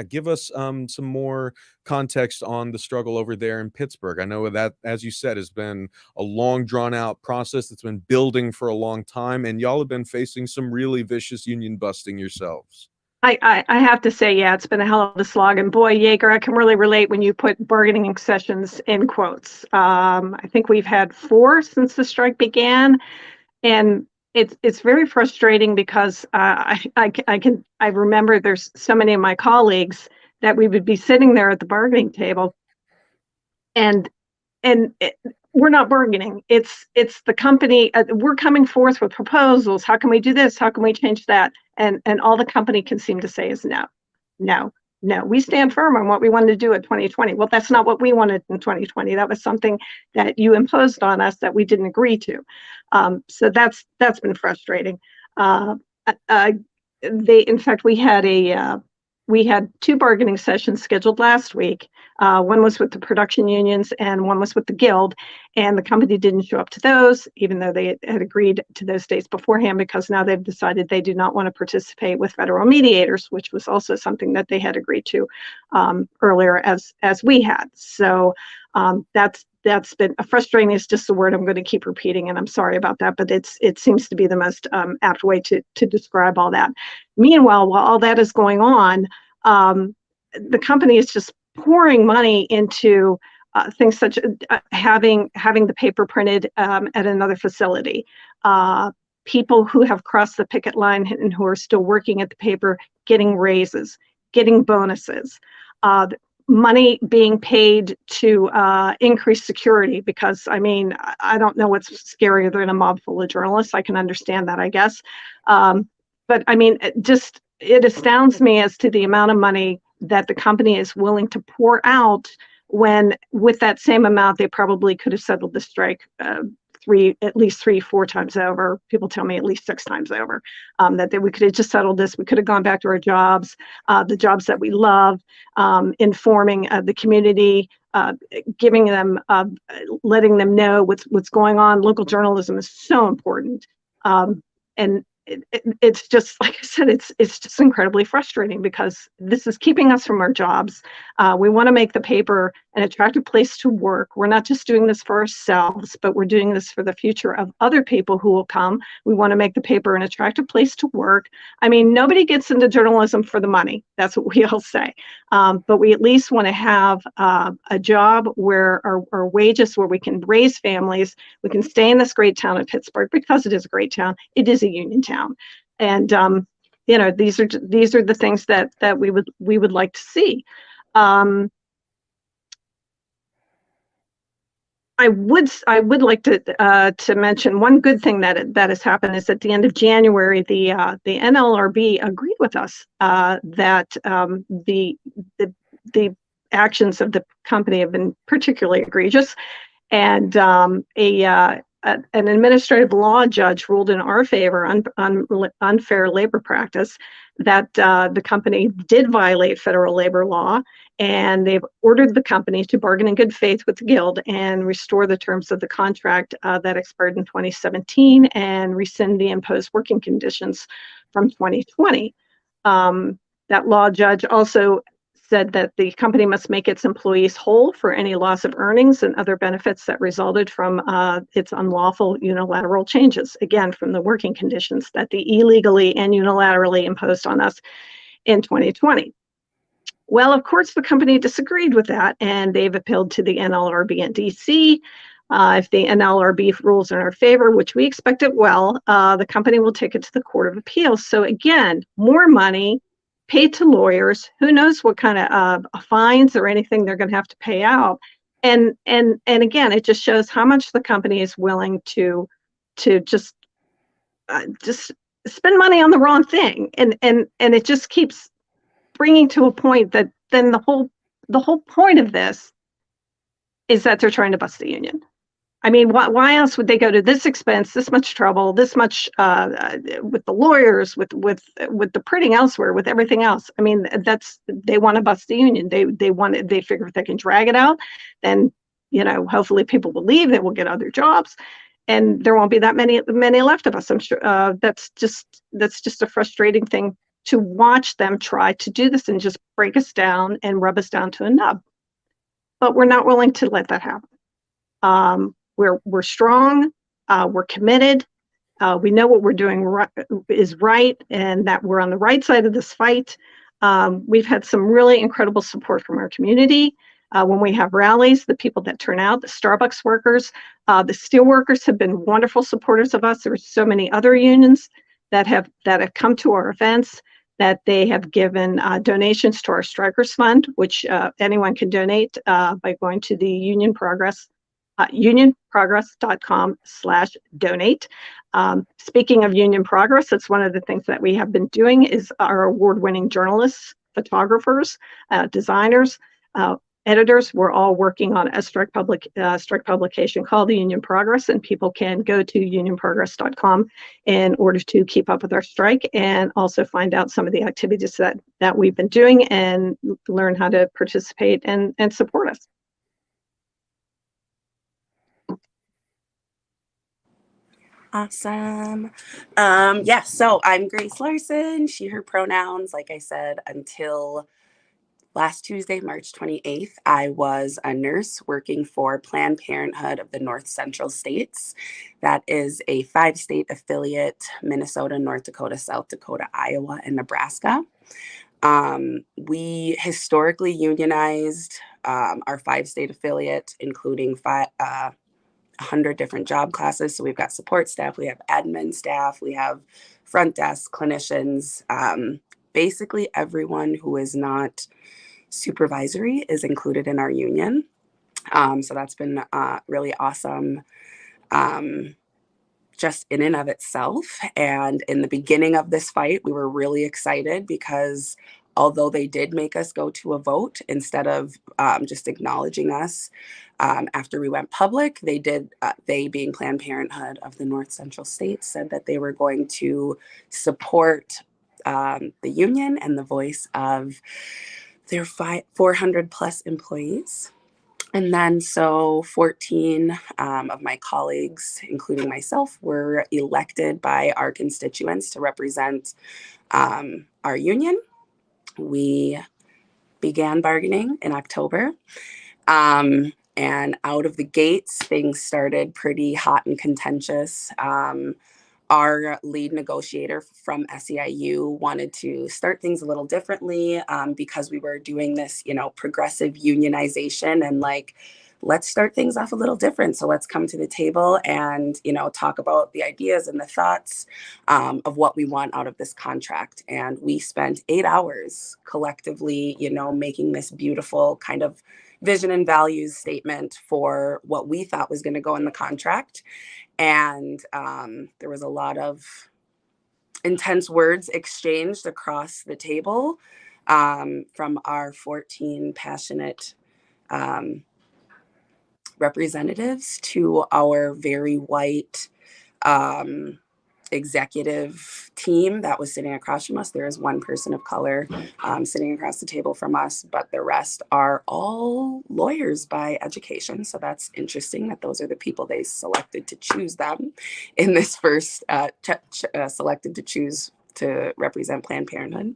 give us some more context on the struggle over there in Pittsburgh. I know that, as you said, has been a long, drawn-out process that's been building for a long time, and y'all have been facing some really vicious union busting yourselves. I have to say, yeah, it's been a hell of a slog. And boy, Yeager, I can really relate when you put bargaining sessions in quotes. I think we've had 4 since the strike began, and it's very frustrating because I remember there's so many of my colleagues that we would be sitting there at the bargaining table, and we're not bargaining. It's the company. We're coming forth with proposals. How can we do this? How can we change that? And all the company can seem to say is no. We stand firm on what we wanted to do in 2020. Well, that's not what we wanted in 2020. That was something that you imposed on us that we didn't agree to. So that's been frustrating. In fact, we had 2 bargaining sessions scheduled last week. One was with the production unions and one was with the guild, and the company didn't show up to those, even though they had agreed to those dates beforehand, because now they've decided they do not want to participate with federal mediators, which was also something that they had agreed to earlier as we had. So that's been frustrating, is just the word I'm going to keep repeating, and I'm sorry about that, but it seems to be the most apt way to describe all that. Meanwhile, while all that is going on, the company is just pouring money into things such as having the paper printed at another facility. People who have crossed the picket line and who are still working at the paper getting raises, getting bonuses. Money being paid to increase security, because I don't know what's scarier than a mob full of journalists. I can understand that, I guess. But it astounds me as to the amount of money that the company is willing to pour out, when with that same amount, they probably could have settled the strike at least 3-4 times over. People tell me at least 6 times over, that we could have just settled this. We could have gone back to our jobs, the jobs that we love, informing the community, giving them, letting them know what's going on. Local journalism is so important. And it's just, like I said, it's just incredibly frustrating, because this is keeping us from our jobs. We want to make the paper an attractive place to work. We're not just doing this for ourselves, but we're doing this for the future of other people who will come. We want to make the paper an attractive place to work. I mean, nobody gets into journalism for the money. That's what we all say. But we at least want to have a job where our wages, where we can raise families, we can stay in this great town of Pittsburgh, because it is a great town. It is a union town. And these are the things that we would like to see. I would like to mention one good thing that has happened is at the end of January, the NLRB agreed with us that the actions of the company have been particularly egregious, and an administrative law judge ruled in our favor on unfair labor practice, that the company did violate federal labor law, and they've ordered the company to bargain in good faith with the Guild and restore the terms of the contract that expired in 2017 and rescind the imposed working conditions from 2020. That law judge also said that the company must make its employees whole for any loss of earnings and other benefits that resulted from its unlawful unilateral changes, again, from the working conditions that they illegally and unilaterally imposed on us in 2020. Well, of course, the company disagreed with that, and they've appealed to the NLRB in DC. If the NLRB rules in our favor, which we expect it will, the company will take it to the Court of Appeals. So again, more money paid to lawyers. Who knows what kind of fines or anything they're going to have to pay out. And again, it just shows how much the company is willing to just spend money on the wrong thing. And it just keeps bringing to a point that then the whole point of this is that they're trying to bust the union. I mean, why else would they go to this expense, this much trouble, this much with the lawyers, with the printing elsewhere, with everything else? I mean, they want to bust the union. They figure if they can drag it out, then hopefully people will leave. They will get other jobs, and there won't be that many left of us. I'm sure that's just a frustrating thing to watch them try to do this and just break us down and rub us down to a nub. But we're not willing to let that happen. We're strong, we're committed, we know what we're doing is right, and that we're on the right side of this fight. We've had some really incredible support from our community. When we have rallies, the people that turn out, the Starbucks workers, the steel workers have been wonderful supporters of us. There are so many other unions that have come to our events, that they have given donations to our Strikers Fund, which anyone can donate by going to the Union Progress. unionprogress.com/donate. Speaking of Union Progress, that's one of the things that we have been doing is our award-winning journalists, photographers, designers, editors. We're all working on a strike publication called the Union Progress, and people can go to unionprogress.com in order to keep up with our strike and also find out some of the activities that we've been doing and learn how to participate and support us. Awesome. So I'm Grace Larson, she, her pronouns. Like I said, until last Tuesday, March 28th, I was a nurse working for Planned Parenthood of the North Central States. That is a 5-state affiliate: Minnesota, North Dakota, South Dakota, Iowa, and Nebraska. We historically unionized our 5-state affiliate, including 100 different job classes. So we've got support staff, we have admin staff, we have front desk clinicians. Basically everyone who is not supervisory is included in our union. So that's been really awesome, just in and of itself. And in the beginning of this fight, we were really excited because although they did make us go to a vote instead of just acknowledging us after we went public, they being Planned Parenthood of the North Central States, said that they were going to support the union and the voice of their 400 plus employees. And then so 14 of my colleagues, including myself, were elected by our constituents to represent our union. We began bargaining in October. And out of the gates, things started pretty hot and contentious. Our lead negotiator from SEIU wanted to start things a little differently because we were doing this, progressive unionization, and like, let's start things off a little different. So let's come to the table and, talk about the ideas and the thoughts of what we want out of this contract. And we spent 8 hours collectively, making this beautiful kind of vision and values statement for what we thought was going to go in the contract. And there was a lot of intense words exchanged across the table from our 14 passionate representatives to our very white executive team that was sitting across from us. There is one person of color sitting across the table from us, but the rest are all lawyers by education. So that's interesting that those are the people they selected to choose them in this first selected to choose to represent Planned Parenthood.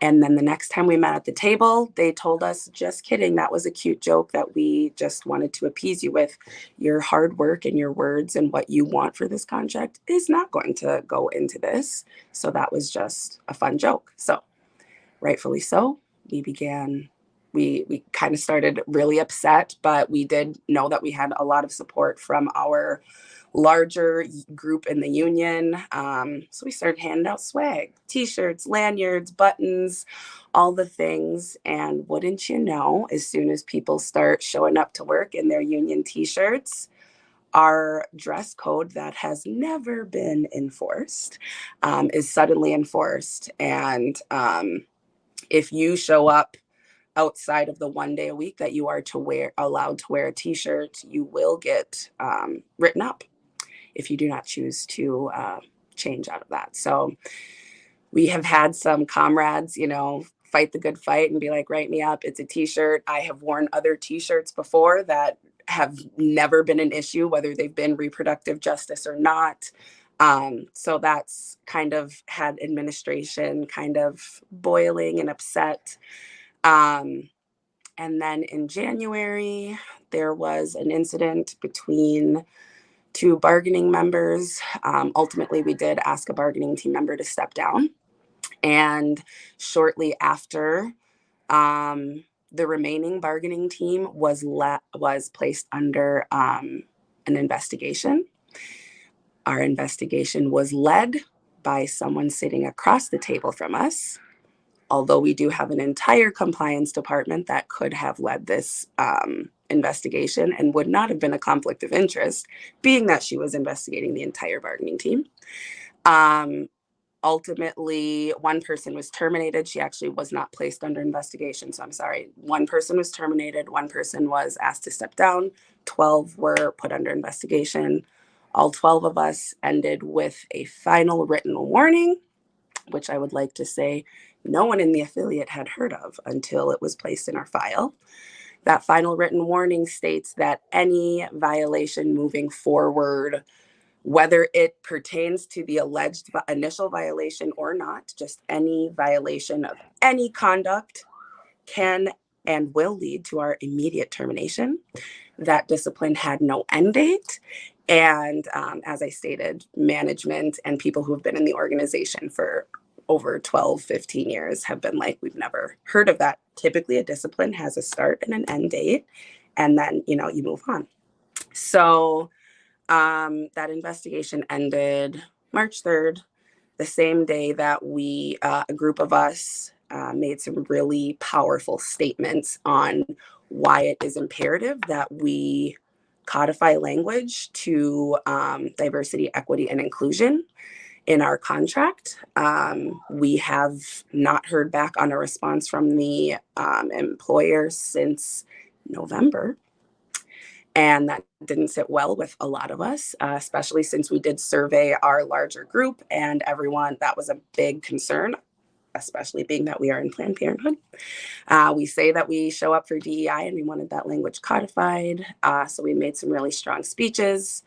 And then the next time we met at the table, they told us, just kidding, that was a cute joke that we just wanted to appease you with. Your hard work and your words and what you want for this contract is not going to go into this. So that was just a fun joke. So rightfully so, we kind of started really upset, but we did know that we had a lot of support from our larger group in the union. So we started handing out swag, t-shirts, lanyards, buttons, all the things. And wouldn't you know, as soon as people start showing up to work in their union t-shirts, our dress code that has never been enforced is suddenly enforced. And if you show up outside of the 1 day a week that you are allowed to wear a t-shirt, you will get written up if you do not choose to change out of that. So we have had some comrades, fight the good fight and be like, write me up. It's a t-shirt. I have worn other t-shirts before that have never been an issue, whether they've been reproductive justice or not. So that's kind of had administration kind of boiling and upset. And then in January, there was an incident between 2 bargaining members. Ultimately, we did ask a bargaining team member to step down. And shortly after, the remaining bargaining team was placed under an investigation. Our investigation was led by someone sitting across the table from us, although we do have an entire compliance department that could have led this investigation and would not have been a conflict of interest, being that she was investigating the entire bargaining team. Ultimately, one person was terminated. She actually was not placed under investigation. So I'm sorry. One person was terminated. One person was asked to step down. 12 were put under investigation. All 12 of us ended with a final written warning, which I would like to say no one in the affiliate had heard of until it was placed in our file. That final written warning states that any violation moving forward, whether it pertains to the alleged initial violation or not, just any violation of any conduct can and will lead to our immediate termination. That discipline had no end date. And as I stated, management and people who have been in the organization for over 12, 15 years have been like, we've never heard of that. Typically, a discipline has a start and an end date, and then, you move on. So that investigation ended March 3rd, the same day that a group of us made some really powerful statements on why it is imperative that we codify language to diversity, equity, and inclusion in our contract. We have not heard back on a response from the employer since November. And that didn't sit well with a lot of us, especially since we did survey our larger group and everyone. That was a big concern, especially being that we are in Planned Parenthood. We say that we show up for DEI and we wanted that language codified. So we made some really strong speeches.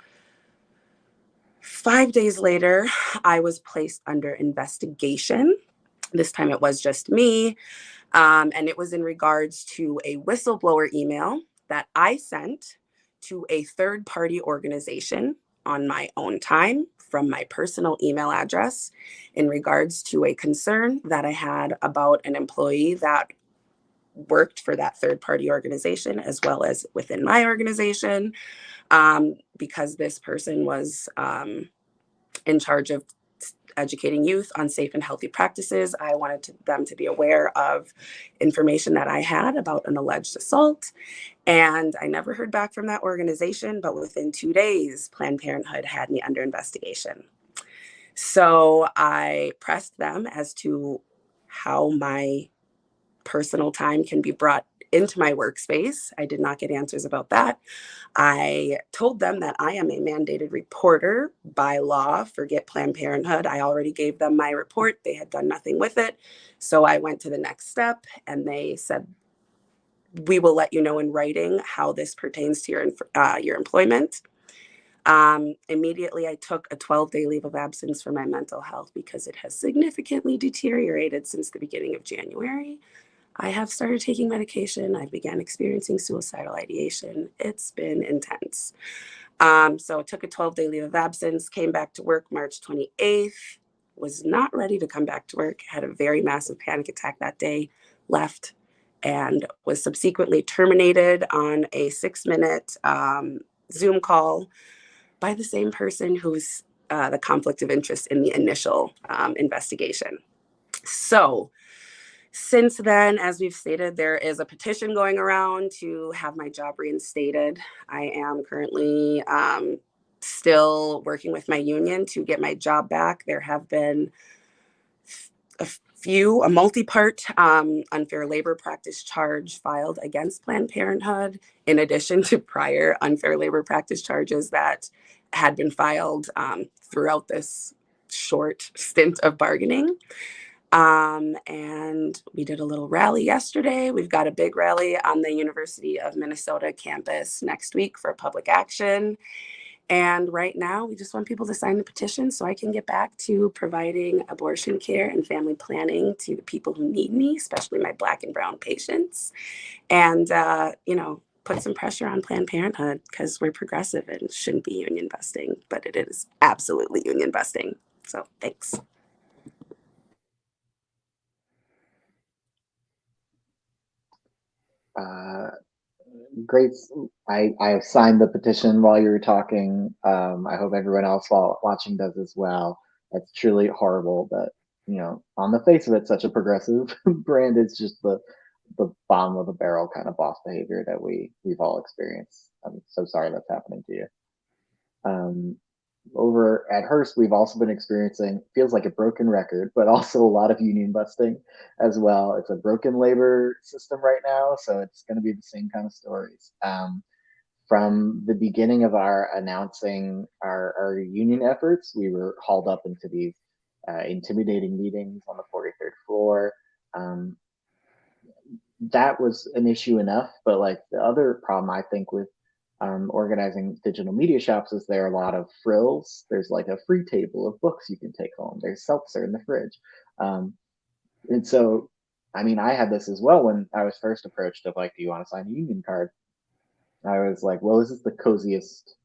5 days later, I was placed under investigation This time it was just me. And it was in regards to a whistleblower email that I sent to a third-party organization on my own time from my personal email address in regards to a concern that I had about an employee that worked for that third-party organization as well as within my organization, because this person was in charge of educating youth on safe and healthy practices. I wanted them to be aware of information that I had about an alleged assault. And I never heard back from that organization, but within 2 days, Planned Parenthood had me under investigation. So I pressed them as to how my personal time can be brought into my workspace. I did not get answers about that. I told them that I am a mandated reporter by law for Planned Parenthood. I already gave them my report. They had done nothing with it. So I went to the next step and they said, we will let you know in writing how this pertains to your employment. Immediately, I took a 12-day leave of absence for my mental health because it has significantly deteriorated since the beginning of January. I have started taking medication. I began experiencing suicidal ideation. It's been intense. So I took a 12-day leave of absence, came back to work March 28th, was not ready to come back to work, had a very massive panic attack that day, left, and was subsequently terminated on a 6-minute Zoom call by the same person who's the conflict of interest in the initial investigation. So since then, as we've stated, there is a petition going around to have my job reinstated. I am currently still working with my union to get my job back. There have been a multi-part unfair labor practice charge filed against Planned Parenthood, in addition to prior unfair labor practice charges that had been filed throughout this short stint of bargaining. And we did a little rally yesterday. We've got a big rally on the University of Minnesota campus next week for public action. And right now, we just want people to sign the petition so I can get back to providing abortion care and family planning to the people who need me, especially my Black and brown patients. And, put some pressure on Planned Parenthood because we're progressive and shouldn't be union busting, but it is absolutely union busting. So thanks. Great. I have signed the petition while you were talking. I hope everyone else watching does as well. It's truly horrible that, on the face of it, such a progressive brand is just the bottom of the barrel kind of boss behavior that we've all experienced. I'm so sorry that's happening to you. Over at Hearst, we've also been experiencing, feels like a broken record, but also a lot of union busting as well. It's a broken labor system right now, so it's going to be the same kind of stories. From the beginning of our announcing our union efforts, we were hauled up into these intimidating meetings on the 43rd floor. That was an issue enough, but like the other problem I think with organizing digital media shops is there are a lot of frills. There's like a free table of books you can take home. There's seltzer in the fridge. And so, I mean, I had this as well when I was first approached of like, do you want to sign a union card? I was like, well, this is the coziest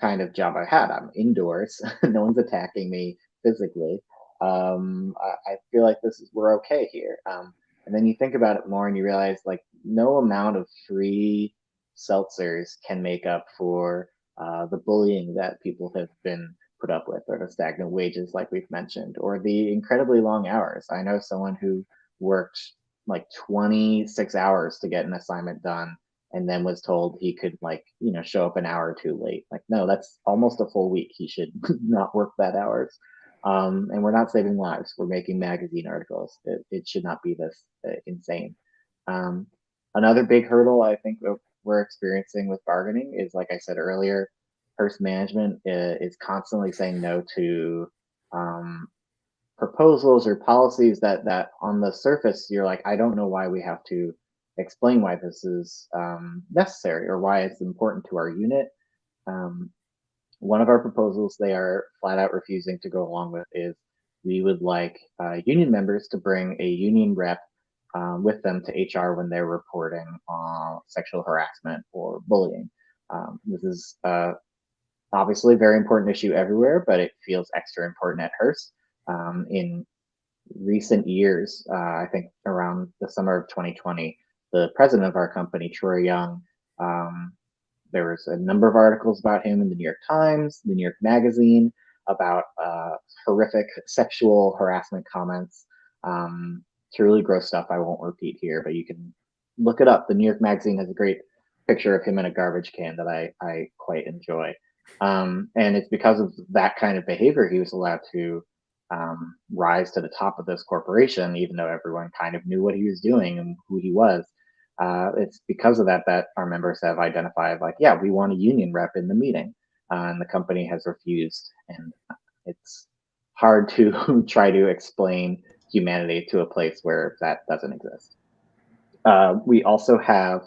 kind of job I had. I'm indoors. No one's attacking me physically. I feel like we're okay here. And then you think about it more and you realize like no amount of free seltzers can make up for the bullying that people have been put up with, or the stagnant wages like we've mentioned, or the incredibly long hours. I know someone who worked like 26 hours to get an assignment done and then was told he could show up an hour or two late. Like, no, that's almost a full week. He should not work that hours. And we're not saving lives. We're making magazine articles. It should not be this insane. Another big hurdle I think we're experiencing with bargaining is, like I said earlier, Hearst management is constantly saying no to proposals or policies that on the surface you're like, I don't know why we have to explain why this is necessary or why it's important to our unit. One of our proposals they are flat out refusing to go along with is we would like union members to bring a union rep with them to HR when they're reporting on sexual harassment or bullying. This is obviously a very important issue everywhere, but it feels extra important at Hearst. In recent years, I think around the summer of 2020, the president of our company, Troy Young, there was a number of articles about him in the New York Times, the New York Magazine, about horrific sexual harassment comments. Truly gross stuff I won't repeat here, but you can look it up. The New York Magazine has a great picture of him in a garbage can that I quite enjoy. And it's because of that kind of behavior he was allowed to rise to the top of this corporation, even though everyone kind of knew what he was doing and who he was. It's because of that our members have identified, like, yeah, we want a union rep in the meeting, and the company has refused. And it's hard to try to explain humanity to a place where that doesn't exist. We also have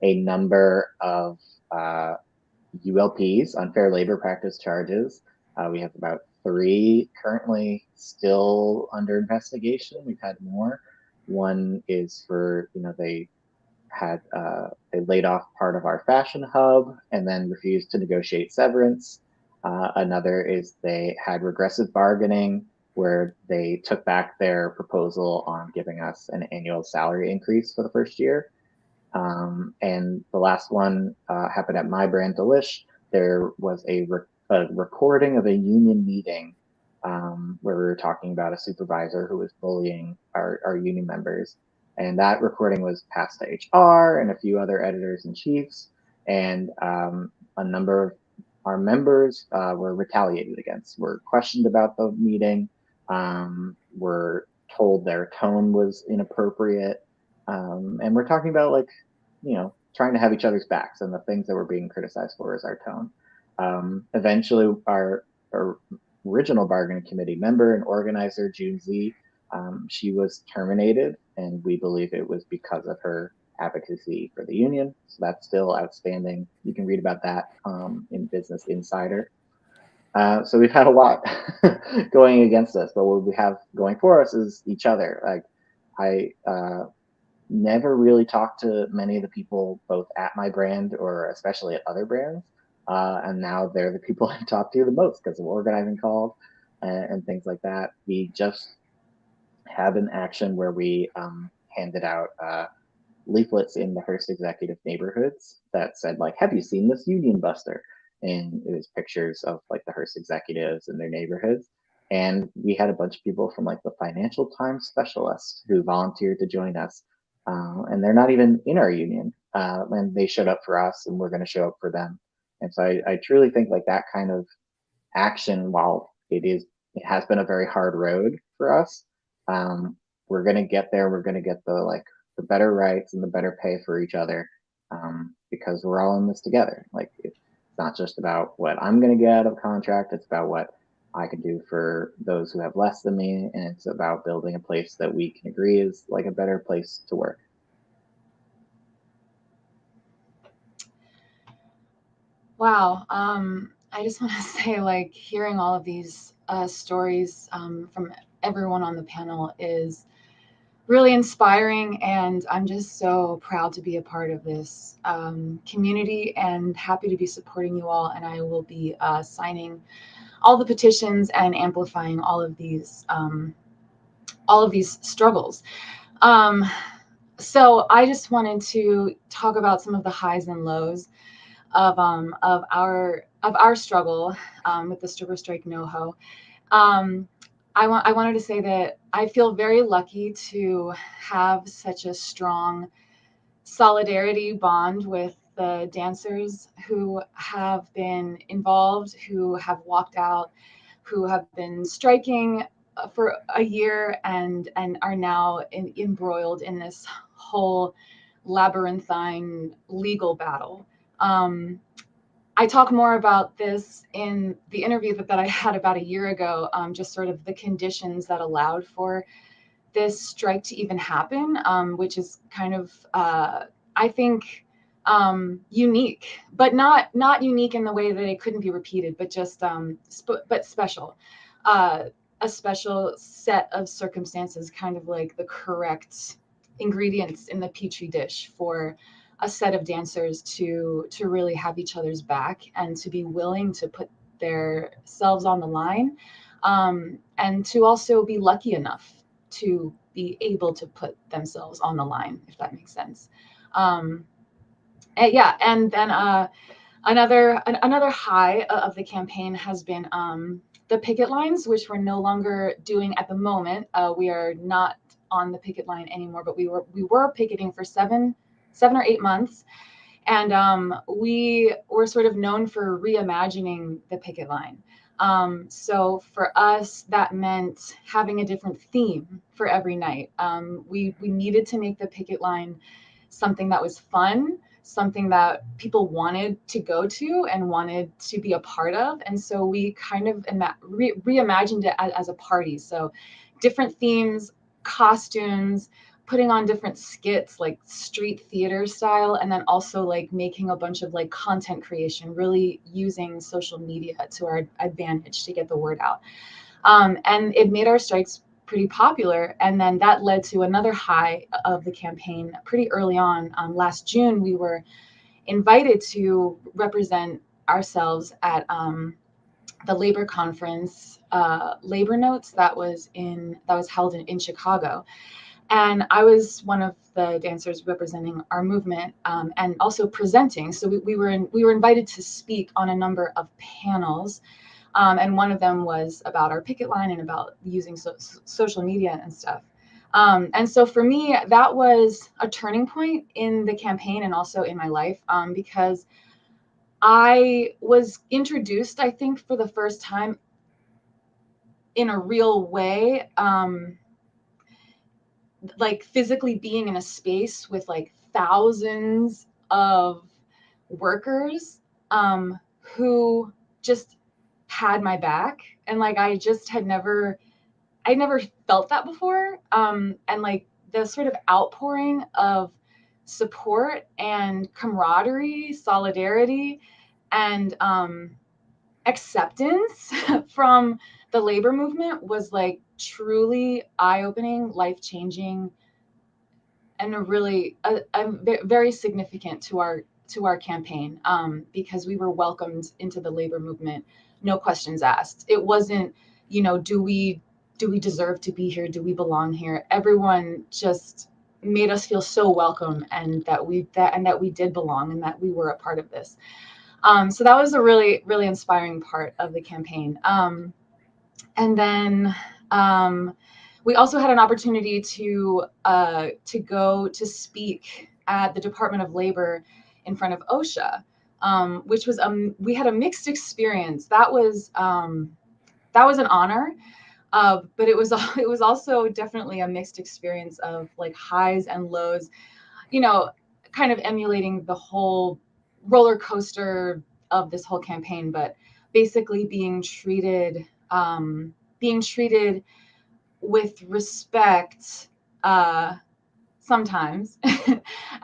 a number of ULPs, unfair labor practice charges. We have about 3 currently still under investigation. We've had more. One is for, they laid off part of our fashion hub and then refused to negotiate severance. Another is they had regressive bargaining, where they took back their proposal on giving us an annual salary increase for the first year. And the last one happened at My Brand Delish. There was a recording of a union meeting where we were talking about a supervisor who was bullying our union members. And that recording was passed to HR and a few other editors and chiefs. And a number of our members were retaliated against, were questioned about the meeting, were told their tone was inappropriate. And we're talking about, like, trying to have each other's backs, and the things that we're being criticized for is our tone. Eventually, our original bargaining committee member and organizer, June Z, she was terminated, and we believe it was because of her advocacy for the union. So that's still outstanding. You can read about that in Business Insider. So we've had a lot going against us, but what we have going for us is each other. Like, I never really talked to many of the people both at my brand or especially at other brands. And now they're the people I talk to the most because of organizing calls and things like that. We just had an action where we handed out leaflets in the Hearst executive neighborhoods that said, like, have you seen this union buster? And it was pictures of, like, the Hearst executives in their neighborhoods. And we had a bunch of people from, like, the Financial Times specialists who volunteered to join us. And they're not even in our union. And they showed up for us, and we're going to show up for them. And so I truly think, like, that kind of action, while it has been a very hard road for us, we're going to get there. We're going to get the better rights and the better pay for each other, because we're all in this together. Like, it's not just about what I'm going to get out of a contract. It's about what I can do for those who have less than me. And it's about building a place that we can agree is, like, a better place to work. Wow. I just want to say, like, hearing all of these stories from everyone on the panel is really inspiring, and I'm just so proud to be a part of this community and happy to be supporting you all. And I will be signing all the petitions and amplifying all of these struggles. So I just wanted to talk about some of the highs and lows of our struggle with the stripper strike NoHo. I wanted to say that I feel very lucky to have such a strong solidarity bond with the dancers who have been involved, who have walked out, who have been striking for a year and are now embroiled in this whole labyrinthine legal battle. I talk more about this in the interview that I had about a year ago, just sort of the conditions that allowed for this strike to even happen, which is kind of, I think, unique, but not unique in the way that it couldn't be repeated, but just but special. a special set of circumstances, kind of like the correct ingredients in the petri dish for a set of dancers to really have each other's back and to be willing to put their selves on the line, and to also be lucky enough to be able to put themselves on the line, if that makes sense. And then another high of the campaign has been the picket lines, which we're no longer doing at the moment. We are not on the picket line anymore, but we were picketing for seven or 8 months, and we were sort of known for reimagining the picket line. So for us, that meant having a different theme for every night. We needed to make the picket line something that was fun, something that people wanted to go to and wanted to be a part of. And so we kind of reimagined it as a party. So different themes, costumes, putting on different skits, like street theater style, and then also like making a bunch of like content creation, really using social media to our advantage to get the word out. And it made our strikes pretty popular. And then that led to another high of the campaign pretty early on. Last June, we were invited to represent ourselves at the labor conference, Labor Notes, that was held in Chicago. And I was one of the dancers representing our movement, and also presenting. So we were invited to speak on a number of panels. And one of them was about our picket line and about using social media and stuff. And so for me, that was a turning point in the campaign and also in my life, because I was introduced, I think, for the first time in a real way, like physically being in a space with like thousands of workers who just had my back, and like I never felt that before, and like the sort of outpouring of support and camaraderie, solidarity, and acceptance from the labor movement was like truly eye-opening, life-changing, and really very significant to our campaign, because we were welcomed into the labor movement, no questions asked. It wasn't, do we deserve to be here? Do we belong here? Everyone just made us feel so welcome, and that we did belong, and that we were a part of this. So that was a really, really inspiring part of the campaign. And then we also had an opportunity to go to speak at the Department of Labor in front of OSHA, which was we had a mixed experience. That was an honor, but it was also definitely a mixed experience of like highs and lows, kind of emulating the whole roller coaster of this whole campaign, but basically being treated with respect sometimes,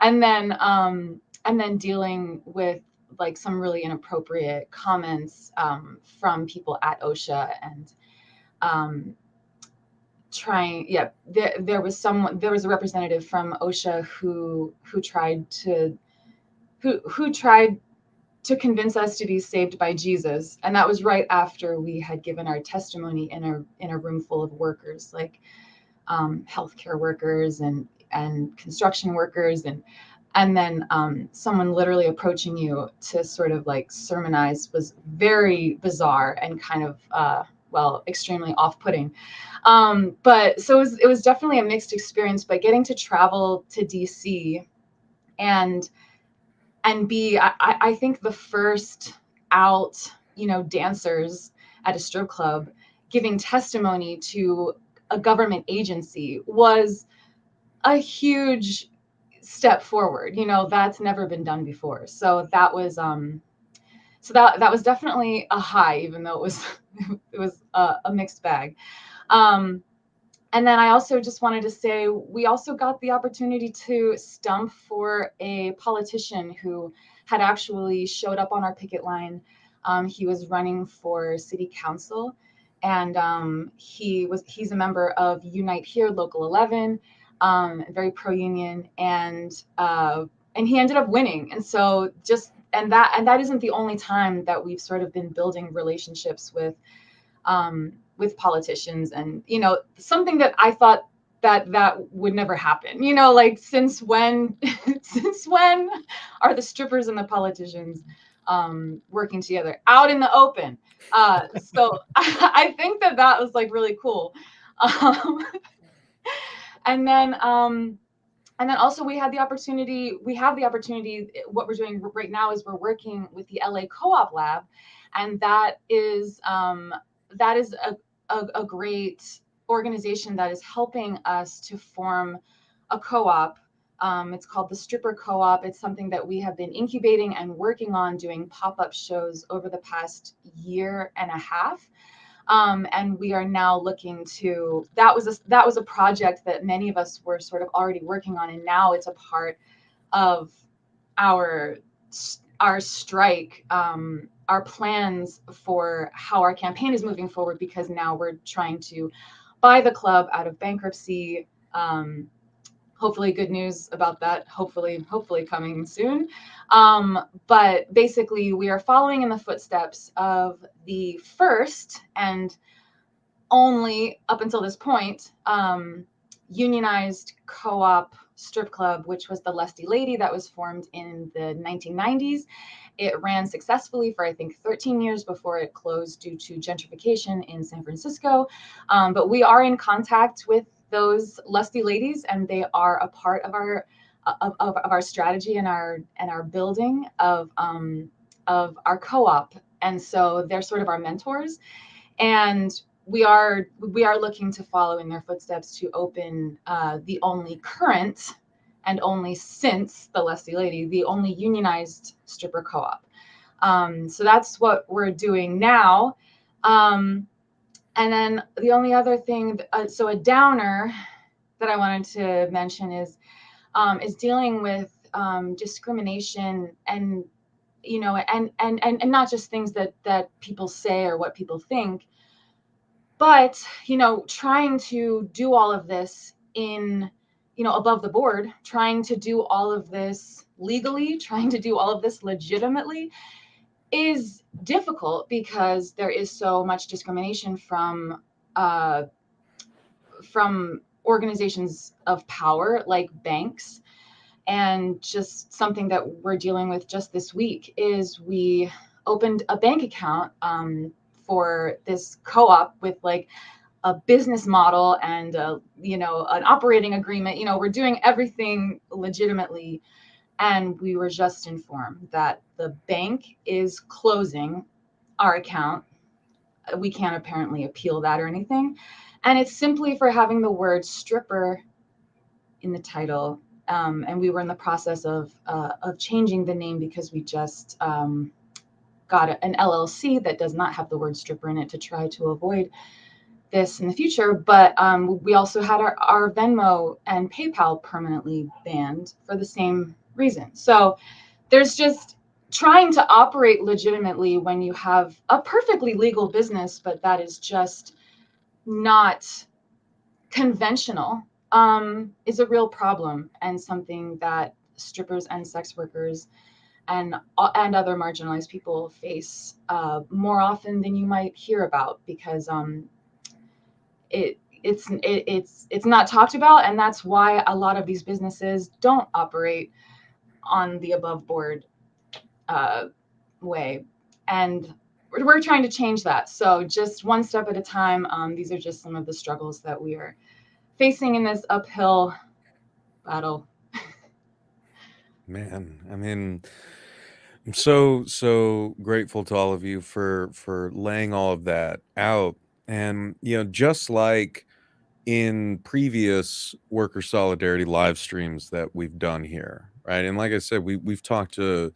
and then dealing with like some really inappropriate comments from people at OSHA, and there was a representative from OSHA who tried to convince us to be saved by Jesus, and that was right after we had given our testimony in a room full of workers, like healthcare workers and construction workers, and then someone literally approaching you to sort of like sermonize was very bizarre and kind of extremely off-putting. But so it was definitely a mixed experience. But getting to travel to DC and be, I think, the first out, dancers at a strip club giving testimony to a government agency was a huge step forward. That's never been done before. So that was that was definitely a high, even though it was a mixed bag. And then I also just wanted to say, we also got the opportunity to stump for a politician who had actually showed up on our picket line. He was running for city council, and he's a member of Unite Here Local 11, very pro-union, and he ended up winning. And so that isn't the only time that we've sort of been building relationships with politicians, and something that I thought that would never happen. Like, since when since when are the strippers and the politicians working together out in the open? So I think that was like really cool. And then also we have the opportunity. What we're doing right now is we're working with the LA Co-op Lab, and that is a great organization that is helping us to form a co-op. It's called the Stripper Co-op. It's something that we have been incubating and working on doing pop-up shows over the past year and a half. And we are now looking to, that was a project that many of us were sort of already working on, and now it's a part of our strike, our plans for how our campaign is moving forward, because now we're trying to buy the club out of bankruptcy. Hopefully good news about that, hopefully coming soon. But basically we are following in the footsteps of the first and only, up until this point, unionized co-op strip club, which was the Lusty Lady, that was formed in the 1990s. It ran successfully for, I think, 13 years before it closed due to gentrification in San Francisco. But we are in contact with those Lusty Ladies, and they are a part of our strategy and our building of our co-op. And so they're sort of our mentors, and we are looking to follow in their footsteps to open the only current, and only since the Lusty Lady, the only unionized stripper co-op. So that's what we're doing now. And then the only other thing, so a downer that I wanted to mention is dealing with discrimination, and and not just things that people say or what people think, but trying to do all of this in above the board, trying to do all of this legally, trying to do all of this legitimately, is difficult because there is so much discrimination from organizations of power like banks. And just something that we're dealing with just this week is we opened a bank account for this co-op with like a business model and an operating agreement. We're doing everything legitimately. And we were just informed that the bank is closing our account. We can't apparently appeal that or anything. And it's simply for having the word stripper in the title. And we were in the process of changing the name because we just got an LLC that does not have the word stripper in it to try to avoid this in the future. But we also had our Venmo and PayPal permanently banned for the same reason. So there's just trying to operate legitimately when you have a perfectly legal business, but that is just not conventional, is a real problem, and something that strippers and sex workers and other marginalized people face more often than you might hear about, because it's not talked about, and that's why a lot of these businesses don't operate on the above board way. And we're trying to change that. So just one step at a time. These are just some of the struggles that we are facing in this uphill battle. Man, I mean, I'm so grateful to all of you for laying all of that out. And just like in previous worker solidarity live streams that we've done here, right? And like I said, we've talked to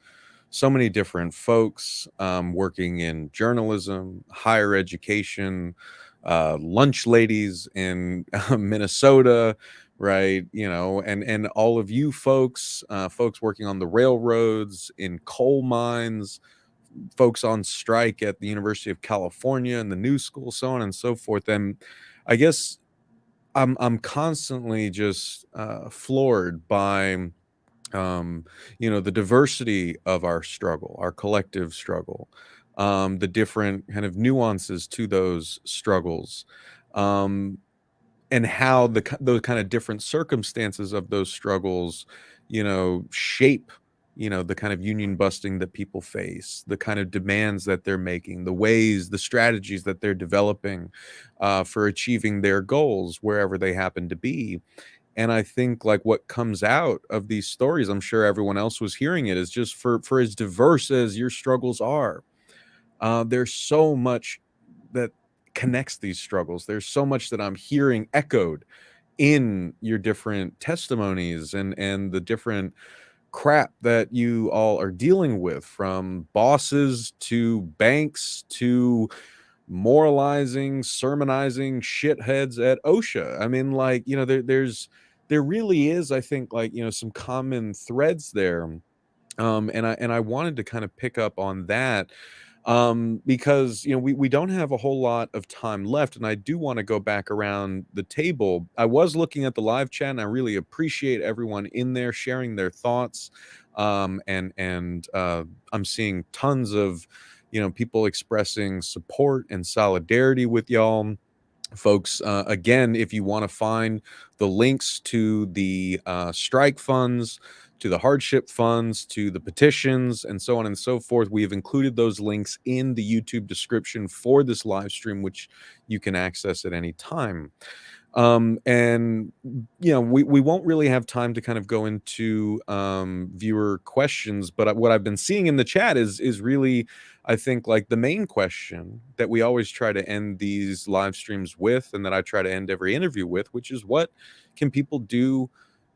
so many different folks working in journalism, higher education, lunch ladies in Minnesota, right? And all of you folks, folks working on the railroads, in coal mines, folks on strike at the University of California and the New School, so on and so forth. And I guess I'm constantly just floored by the diversity of our struggle, our collective struggle, the different kind of nuances to those struggles, and how those kind of different circumstances of those struggles, shape, the kind of union busting that people face, the kind of demands that they're making, the strategies that they're developing for achieving their goals wherever they happen to be. And I think like what comes out of these stories, I'm sure everyone else was hearing it, is just for as diverse as your struggles are, there's so much that connects these struggles. There's so much that I'm hearing echoed in your different testimonies and the different crap that you all are dealing with, from bosses to banks to moralizing, sermonizing shitheads at OSHA. I mean, like, there really is, I think, like, some common threads there. And I wanted to kind of pick up on that, because we don't have a whole lot of time left, and I do want to go back around the table. I was looking at the live chat, and I really appreciate everyone in there sharing their thoughts, and I'm seeing tons of people expressing support and solidarity with y'all folks. Again, if you want to find the links to the strike funds, to the hardship funds, to the petitions, and so on and so forth, we have included those links in the YouTube description for this live stream, which you can access at any time. And we won't really have time to kind of go into viewer questions, but what I've been seeing in the chat is really, I think, like the main question that we always try to end these live streams with, and that I try to end every interview with, which is, what can people do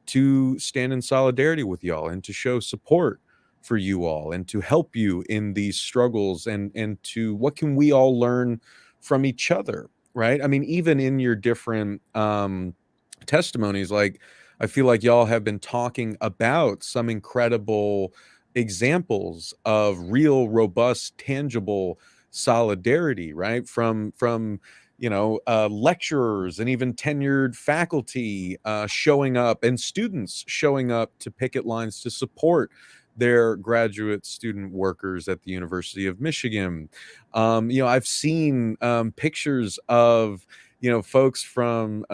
to stand in solidarity with y'all and to show support for you all and to help you in these struggles, and to what can we all learn from each other, right? I mean, even in your different testimonies, like, I feel like y'all have been talking about some incredible examples of real, robust, tangible solidarity, right? From lecturers and even tenured faculty showing up, and students showing up to picket lines to support their graduate student workers at the University of Michigan. I've seen pictures of folks from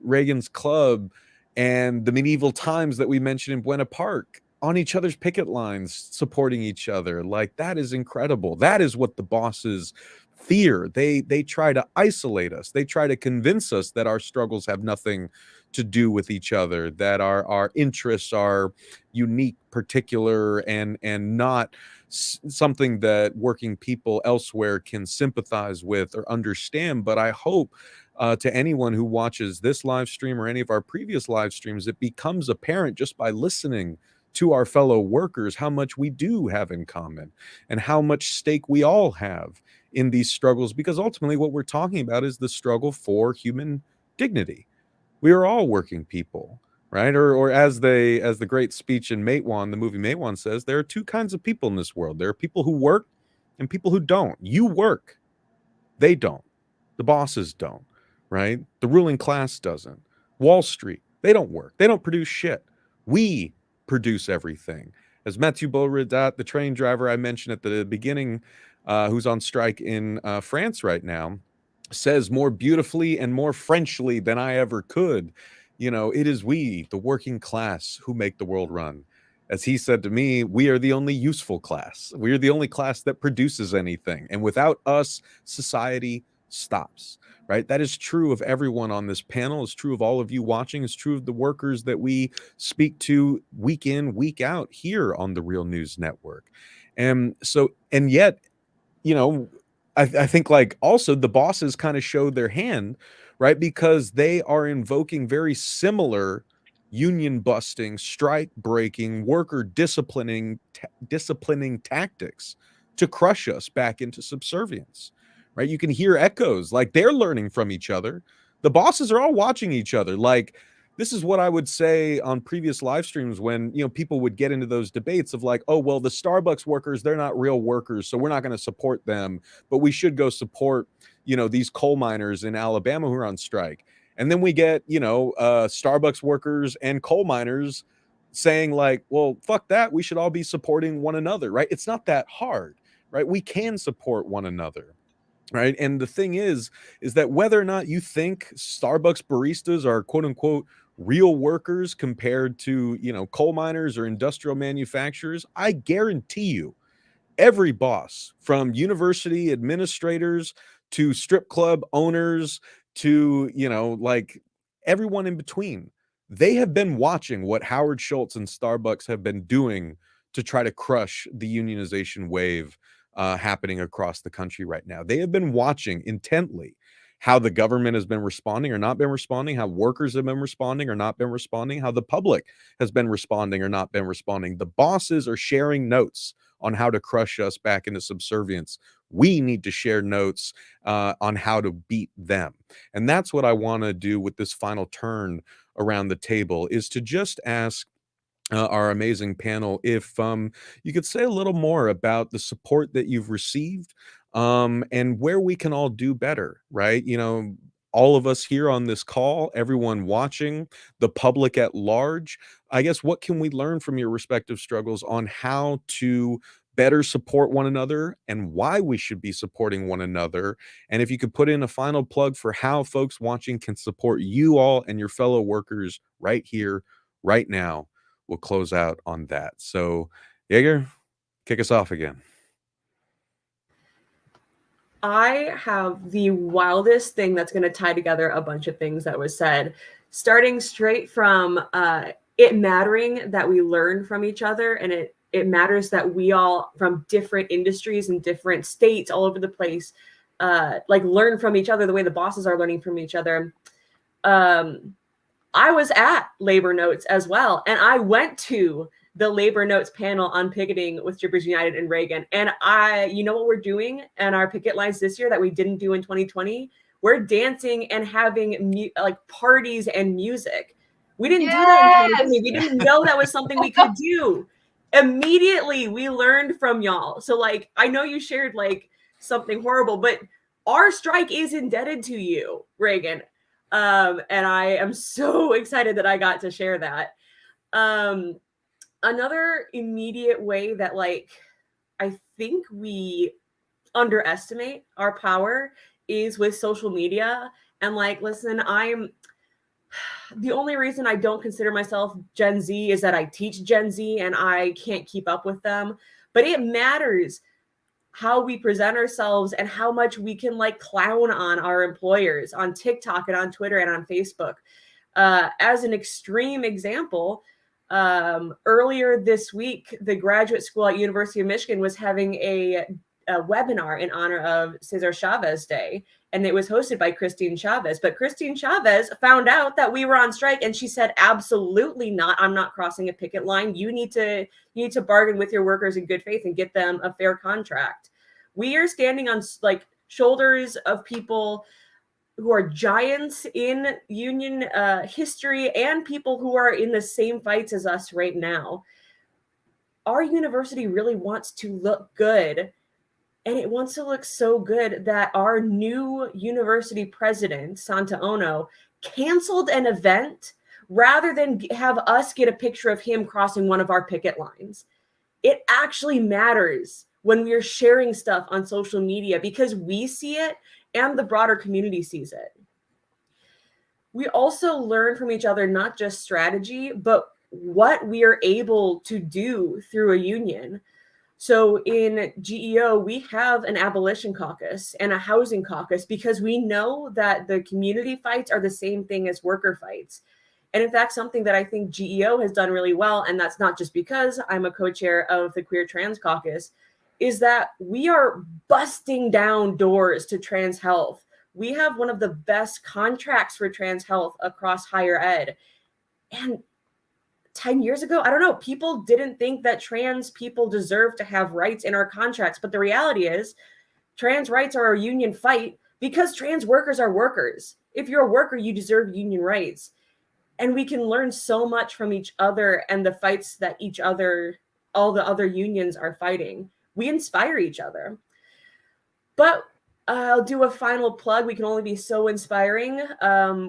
Reagan's Club and the medieval times that we mentioned in Buena Park on each other's picket lines, supporting each other. Like, that is incredible. That is what the bosses fear. They try to isolate us. They try to convince us that our struggles have nothing to do with each other, that our interests are unique, particular, and not something that working people elsewhere can sympathize with or understand. But I hope to anyone who watches this live stream or any of our previous live streams, it becomes apparent just by listening to our fellow workers how much we do have in common and how much stake we all have in these struggles, because ultimately what we're talking about is the struggle for human dignity. We are all working people, right? Or as the great speech in Matewan, the movie Matewan, says, there are two kinds of people in this world. There are people who work and people who don't. You work. They don't. The bosses don't, right? The ruling class doesn't. Wall Street, they don't work. They don't produce shit. We produce everything. As Mathieu Beauredat, the train driver I mentioned at the beginning, who's on strike in France right now, says more beautifully and more Frenchly than I ever could, it is we, the working class, who make the world run. As he said to me, we are the only useful class. We are the only class that produces anything. And without us, society stops, right? That is true of everyone on this panel. It's true of all of you watching. It's true of the workers that we speak to week in, week out here on the Real News Network. And yet, I think, like, also the bosses kind of showed their hand, right? Because they are invoking very similar union busting, strike breaking, worker disciplining tactics to crush us back into subservience, right? You can hear echoes, like they're learning from each other. The bosses are all watching each other. Like, this is what I would say on previous live streams when, you know, people would get into those debates of like, oh, well, the Starbucks workers, they're not real workers, so we're not going to support them, but we should go support, you know, these coal miners in Alabama who are on strike. And then we get, you know, Starbucks workers and coal miners saying like, well, fuck that, we should all be supporting one another, right? It's not that hard, right? We can support one another. Right. And the thing is that whether or not you think Starbucks baristas are quote unquote real workers compared to, you know, coal miners or industrial manufacturers, I guarantee you every boss, from university administrators to strip club owners to, you know, like everyone in between, they have been watching what Howard Schultz and Starbucks have been doing to try to crush the unionization wave happening across the country right now. They have been watching intently how the government has been responding or not been responding, how workers have been responding or not been responding, how the public has been responding or not been responding. The bosses are sharing notes on how to crush us back into subservience. We need to share notes on how to beat them. And that's what I want to do with this final turn around the table, is to just ask our amazing panel if you could say a little more about the support that you've received, and where we can all do better, right? You know, all of us here on this call, everyone watching, the public at large, I guess, what can we learn from your respective struggles on how to better support one another and why we should be supporting one another? And if you could put in a final plug for how folks watching can support you all and your fellow workers right here, right now, we'll close out on that. So, Jaeger, kick us off again. I have the wildest thing that's going to tie together a bunch of things that was said, starting straight from it mattering that we learn from each other, and it matters that we all from different industries and different states all over the place like learn from each other the way the bosses are learning from each other. I was at Labor Notes as well, and I went to the Labor Notes panel on picketing with Strippers United and Reagan. And you know what we're doing in our picket lines this year that we didn't do in 2020? We're dancing and having like parties and music. We didn't do that in 2020. We didn't know that was something we could do. Immediately, we learned from y'all. So like, I know you shared like something horrible, but our strike is indebted to you, Reagan. And I am so excited that I got to share that. Another immediate way that like I think we underestimate our power is with social media. And like, listen, I'm the only reason I don't consider myself Gen Z is that I teach Gen Z and I can't keep up with them. But it matters how we present ourselves and how much we can like clown on our employers on TikTok and on Twitter and on Facebook. As an extreme example, earlier this week, the graduate school at University of Michigan was having a webinar in honor of Cesar Chavez Day, and it was hosted by Christine Chavez. But Christine Chavez found out that we were on strike, and she said, absolutely not. I'm not crossing a picket line. You need to bargain with your workers in good faith and get them a fair contract. We are standing on like shoulders of people who are giants in union history and people who are in the same fights as us right now. Our university really wants to look good, and it wants to look so good that our new university president, Santa Ono, canceled an event rather than have us get a picture of him crossing one of our picket lines. It actually matters when we are sharing stuff on social media because we see it and the broader community sees it. We also learn from each other, not just strategy, but what we are able to do through a union. So in GEO, we have an abolition caucus and a housing caucus because we know that the community fights are the same thing as worker fights. And in fact, something that I think GEO has done really well, and that's not just because I'm a co-chair of the Queer Trans Caucus, is that we are busting down doors to trans health. We have one of the best contracts for trans health across higher ed. And 10 years ago, I don't know, people didn't think that trans people deserve to have rights in our contracts. But the reality is trans rights are a union fight because trans workers are workers. If you're a worker, you deserve union rights. And we can learn so much from each other and the fights that all the other unions are fighting. We inspire each other. But I'll do a final plug. We can only be so inspiring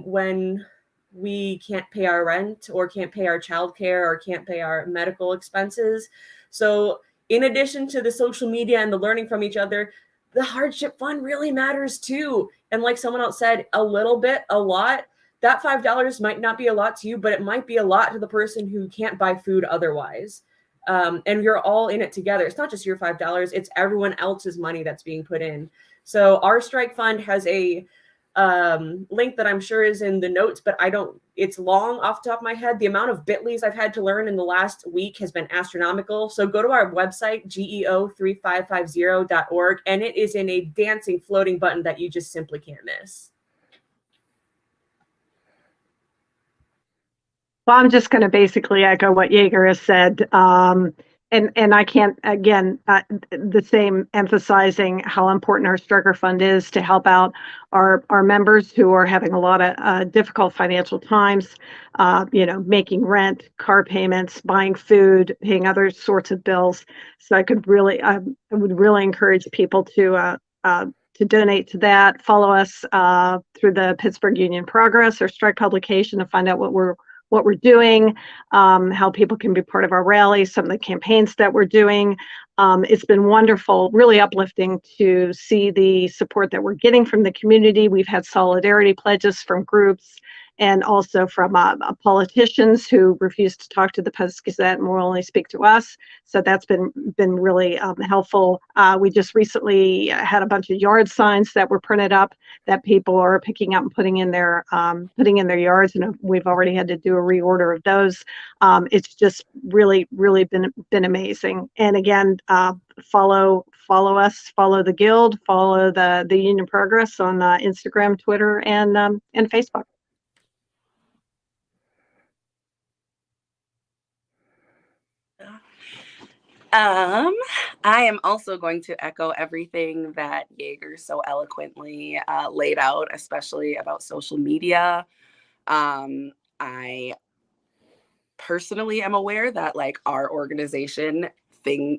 when we can't pay our rent or can't pay our childcare or can't pay our medical expenses. So in addition to the social media and the learning from each other, the hardship fund really matters too. And like someone else said, a little bit, a lot, that $5 might not be a lot to you, but it might be a lot to the person who can't buy food otherwise. And you're all in it together. It's not just your $5, it's everyone else's money that's being put in. So our strike fund has a link that I'm sure is in the notes, but it's long off the top of my head. The amount of bit.lys I've had to learn in the last week has been astronomical. So go to our website, geo3550.org, and it is in a dancing floating button that you just simply can't miss. Well, I'm just going to basically echo what Jaeger has said. And I can't, again, the same emphasizing how important our striker fund is to help out our members who are having a lot of difficult financial times, making rent, car payments, buying food, paying other sorts of bills. So I would really encourage people to donate to that. Follow us through the Pittsburgh Union Progress or strike publication to find out what we're doing, how people can be part of our rallies, some of the campaigns that we're doing. It's been wonderful, really uplifting to see the support that we're getting from the community. We've had solidarity pledges from groups and also from politicians who refuse to talk to the Post-Gazette and will only speak to us. So that's been really helpful. We just recently had a bunch of yard signs that were printed up that people are picking up and putting in their yards, and we've already had to do a reorder of those. It's just really been amazing. And again, follow us, follow the Guild, follow the Union Progress on Instagram, Twitter, and Facebook. I am also going to echo everything that Jaeger so eloquently laid out, especially about social media. I personally am aware that our organization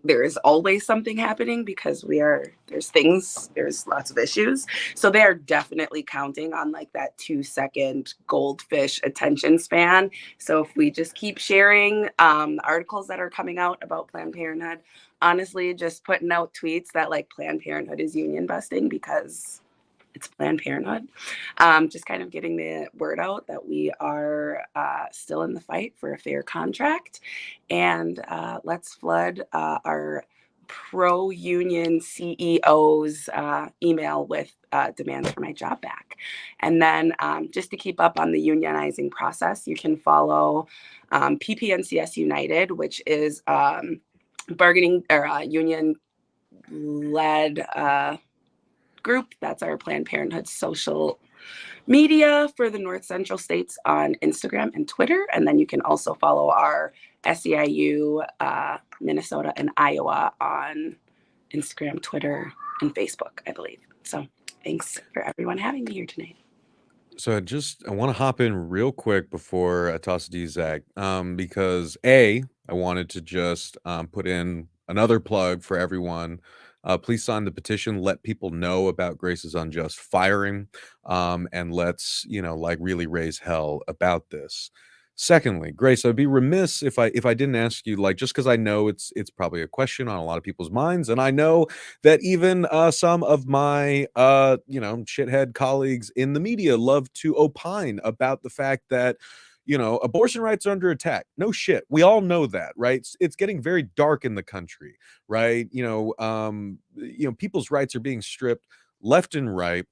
there is always something happening because there's lots of issues. So they are definitely counting on that 2-second goldfish attention span. So if we just keep sharing the articles that are coming out about Planned Parenthood, honestly, just putting out tweets that Planned Parenthood is union busting because it's Planned Parenthood. Just kind of getting the word out that we are still in the fight for a fair contract. And let's flood our pro-union CEO's email with demands for my job back. And then just to keep up on the unionizing process, you can follow PPNCS United, which is bargaining or union-led group. That's our Planned Parenthood social media for the North Central states on Instagram and Twitter. And then you can also follow our SEIU Minnesota and Iowa on Instagram, Twitter, and Facebook, I believe. So thanks for everyone having me here tonight. So I want to hop in real quick before I toss it to you, Zach, because I wanted to just put in another plug for everyone. Please sign the petition. Let people know about Grace's unjust firing, and let's really raise hell about this. Secondly, Grace, I'd be remiss if I didn't ask you, just because I know it's probably a question on a lot of people's minds, and I know that even some of my shithead colleagues in the media love to opine about the fact that abortion rights are under attack. No shit. We all know that, right? It's getting very dark in the country, right? People's rights are being stripped left and right.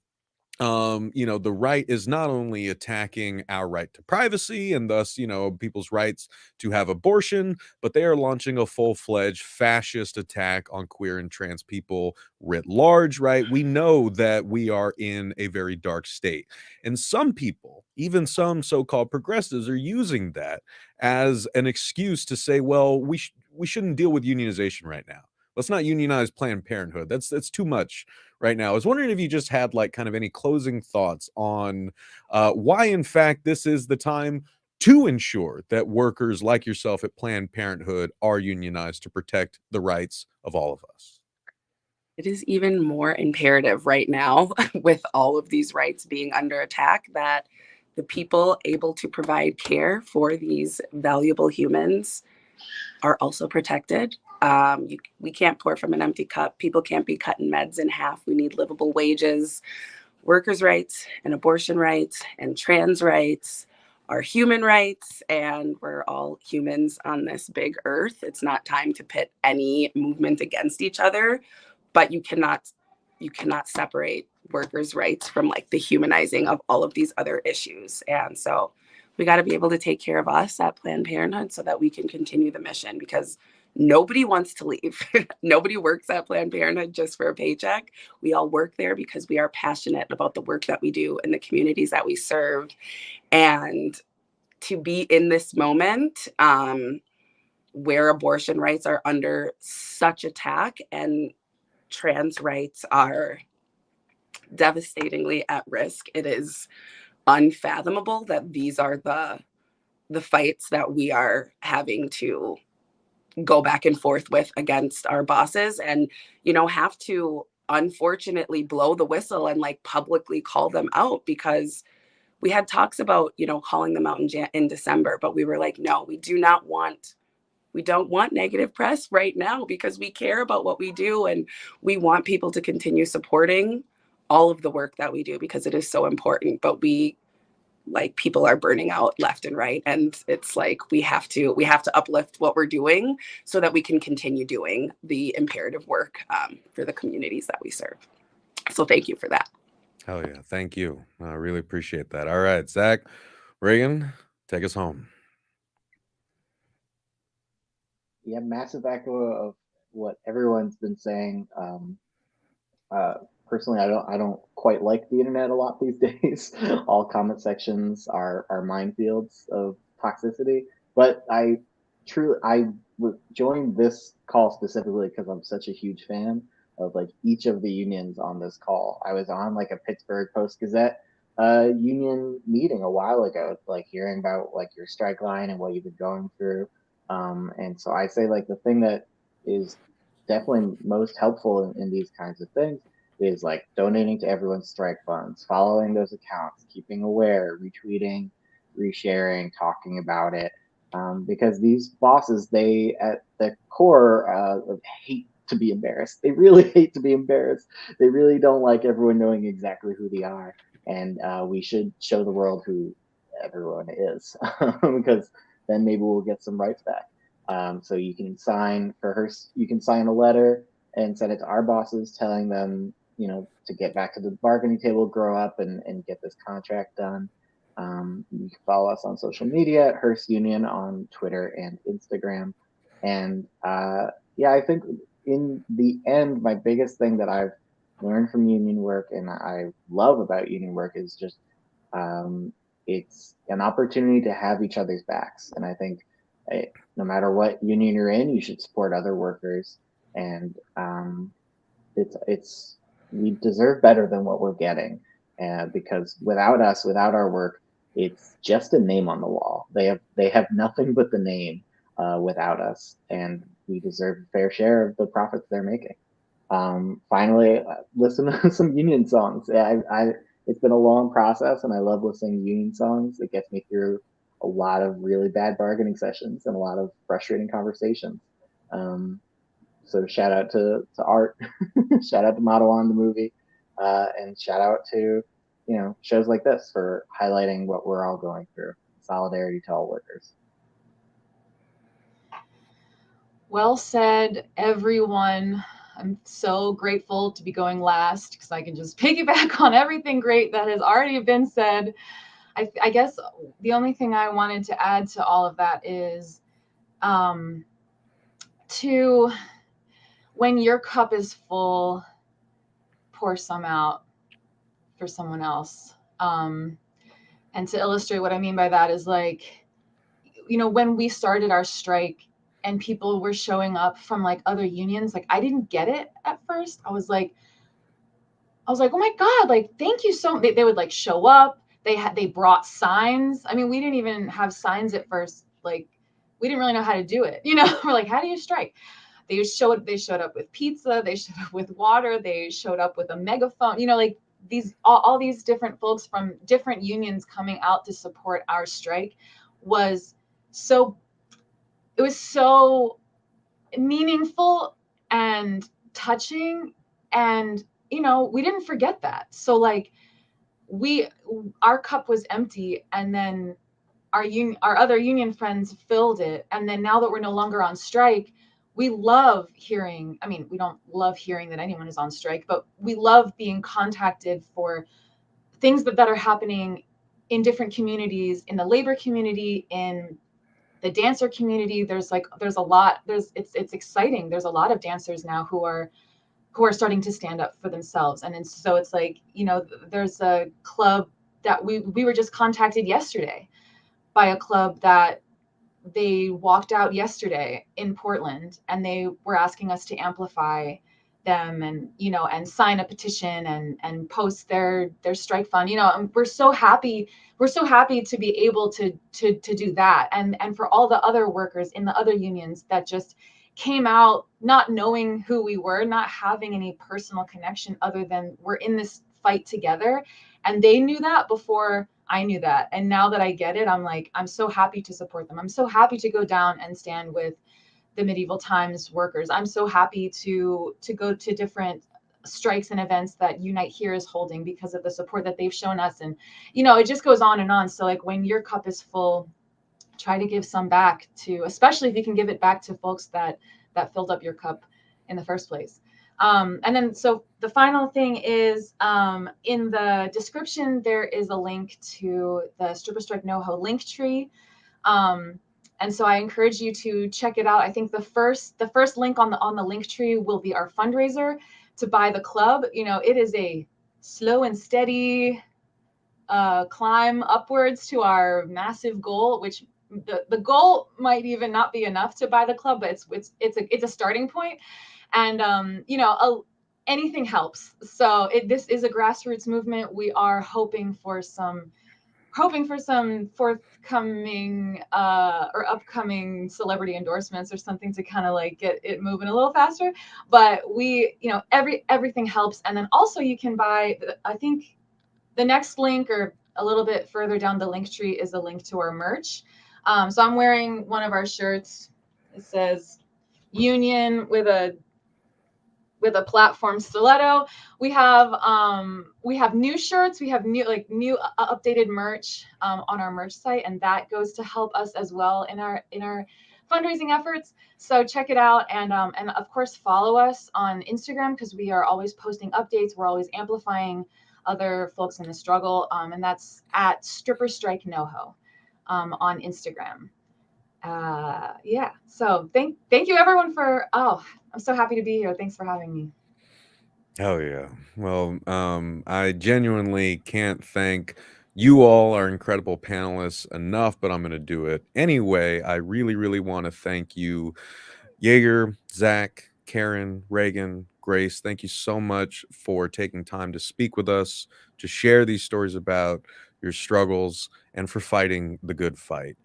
The right is not only attacking our right to privacy and thus, people's rights to have abortion, but they are launching a full-fledged fascist attack on queer and trans people writ large, right? We know that we are in a very dark state. And some people, even some so-called progressives, are using that as an excuse to say, well, we shouldn't deal with unionization right now. Let's not unionize Planned Parenthood. That's too much right now. I was wondering if you just had kind of any closing thoughts on why, in fact, this is the time to ensure that workers like yourself at Planned Parenthood are unionized to protect the rights of all of us? It is even more imperative right now with all of these rights being under attack that the people able to provide care for these valuable humans are also protected. We can't pour from an empty cup. People can't be cutting meds in half. We need livable wages. Workers' rights and abortion rights and trans rights are human rights, and we're all humans on this big earth. It's not time to pit any movement against each other, but you cannot separate workers' rights from like the humanizing of all of these other issues. And so we got to be able to take care of us at Planned Parenthood so that we can continue the mission, because nobody wants to leave. Nobody works at Planned Parenthood just for a paycheck. We all work there because we are passionate about the work that we do and the communities that we serve. And to be in this moment where abortion rights are under such attack and trans rights are devastatingly at risk, it is unfathomable that these are the fights that we are having to go back and forth with against our bosses, and have to unfortunately blow the whistle and like publicly call them out, because we had talks about calling them out in December, but we were like, no, we don't want negative press right now, because we care about what we do and we want people to continue supporting all of the work that we do, because it is so important. But people are burning out left and right, and it's like we have to uplift what we're doing so that we can continue doing the imperative work for the communities that we serve. So thank you for that. Hell yeah, thank you. I really appreciate that. All right, Zach, Reagan, take us home. Yeah, massive echo of what everyone's been saying. Personally, I don't quite like the internet a lot these days. All comment sections are minefields of toxicity. But I joined this call specifically because I'm such a huge fan of like each of the unions on this call. I was on like a Pittsburgh Post-Gazette union meeting a while ago, like hearing about like your strike line and what you've been going through. And so I say like the thing that is definitely most helpful in these kinds of things is like donating to everyone's strike funds, following those accounts, keeping aware, retweeting, resharing, talking about it. Because these bosses, they at the core hate to be embarrassed. They really hate to be embarrassed. They really don't like everyone knowing exactly who they are. And we should show the world who everyone is, because then maybe we'll get some rights back. So you can sign a letter and send it to our bosses telling them, to get back to the bargaining table, grow up and get this contract done. You can follow us on social media at Hearst Union on Twitter and Instagram. And I think in the end, my biggest thing that I've learned from union work and I love about union work is just it's an opportunity to have each other's backs. And I think no matter what union you're in, you should support other workers. And we deserve better than what we're getting. Because without us, without our work, it's just a name on the wall. They have nothing but the name without us, and we deserve a fair share of the profits they're making. Finally, listen to some union songs. It's been a long process, and I love listening to union songs. It gets me through a lot of really bad bargaining sessions and a lot of frustrating conversations. So shout out to Art, shout out to Madawan, the movie, and shout out to shows like this for highlighting what we're all going through. Solidarity to all workers. Well said, everyone. I'm so grateful to be going last because I can just piggyback on everything great that has already been said. I guess the only thing I wanted to add to all of that is to when your cup is full, pour some out for someone else. And to illustrate what I mean by that is like, when we started our strike and people were showing up from like other unions, like I didn't get it at first. I was like, oh my God, like, thank you so much. They would like show up. They brought signs. I mean, we didn't even have signs at first. Like, we didn't really know how to do it. You know, we're like, how do you strike? They showed up with pizza. They showed up with water. They showed up with a megaphone. You know, like all these different folks from different unions coming out to support our strike was so meaningful and touching. And, you know, we didn't forget that. So like our cup was empty, and then our other union friends filled it. And then now that we're no longer on strike, we love hearing, I mean, we don't love hearing that anyone is on strike, but we love being contacted for things that are happening in different communities, in the labor community, in the dancer community. It's exciting. There's a lot of dancers now who are starting to stand up for themselves. And so it's like, you know, there's a club that we were just contacted yesterday by a club that they walked out yesterday in Portland, and they were asking us to amplify them and, you know, and sign a petition and post their strike fund, you know. And we're so happy to be able to do that. And for all the other workers in the other unions that just came out not knowing who we were, not having any personal connection other than we're in this fight together. And they knew that before I knew that. And now that I get it, I'm like, I'm so happy to support them. I'm so happy to go down and stand with the medieval times workers. I'm so happy to go to different strikes and events that Unite Here is holding because of the support that they've shown us. And, you know, it just goes on and on. So like, when your cup is full, try to give some back to, especially if you can give it back to folks that filled up your cup in the first place. And then, so the final thing is, in the description, there is a link to the Stripper Strike NoHo link tree. And so I encourage you to check it out. I think the first link on the link tree will be our fundraiser to buy the club. You know, it is a slow and steady climb upwards to our massive goal, which the goal might even not be enough to buy the club, but it's a starting point. And you know, anything helps. So this is a grassroots movement. We are hoping for some forthcoming or upcoming celebrity endorsements or something to kind of like get it moving a little faster. But we, you know, everything helps. And then also you can buy, I think the next link or a little bit further down the link tree is a link to our merch. So I'm wearing one of our shirts. It says Union with a platform stiletto. We have new shirts. We have new updated merch on our merch site, and that goes to help us as well in our fundraising efforts. So check it out, and of course follow us on Instagram, because we are always posting updates. We're always amplifying other folks in the struggle, and that's at Stripper Strike NoHo on Instagram. Yeah, so thank you everyone for, I'm so happy to be here. Thanks for having me. Oh yeah. Well, I genuinely can't thank you all, our incredible panelists, enough, but I'm going to do it anyway. I really, really want to thank you, Jaeger, Zach, Karen, Reagan, Grace. Thank you so much for taking time to speak with us, to share these stories about your struggles, and for fighting the good fight.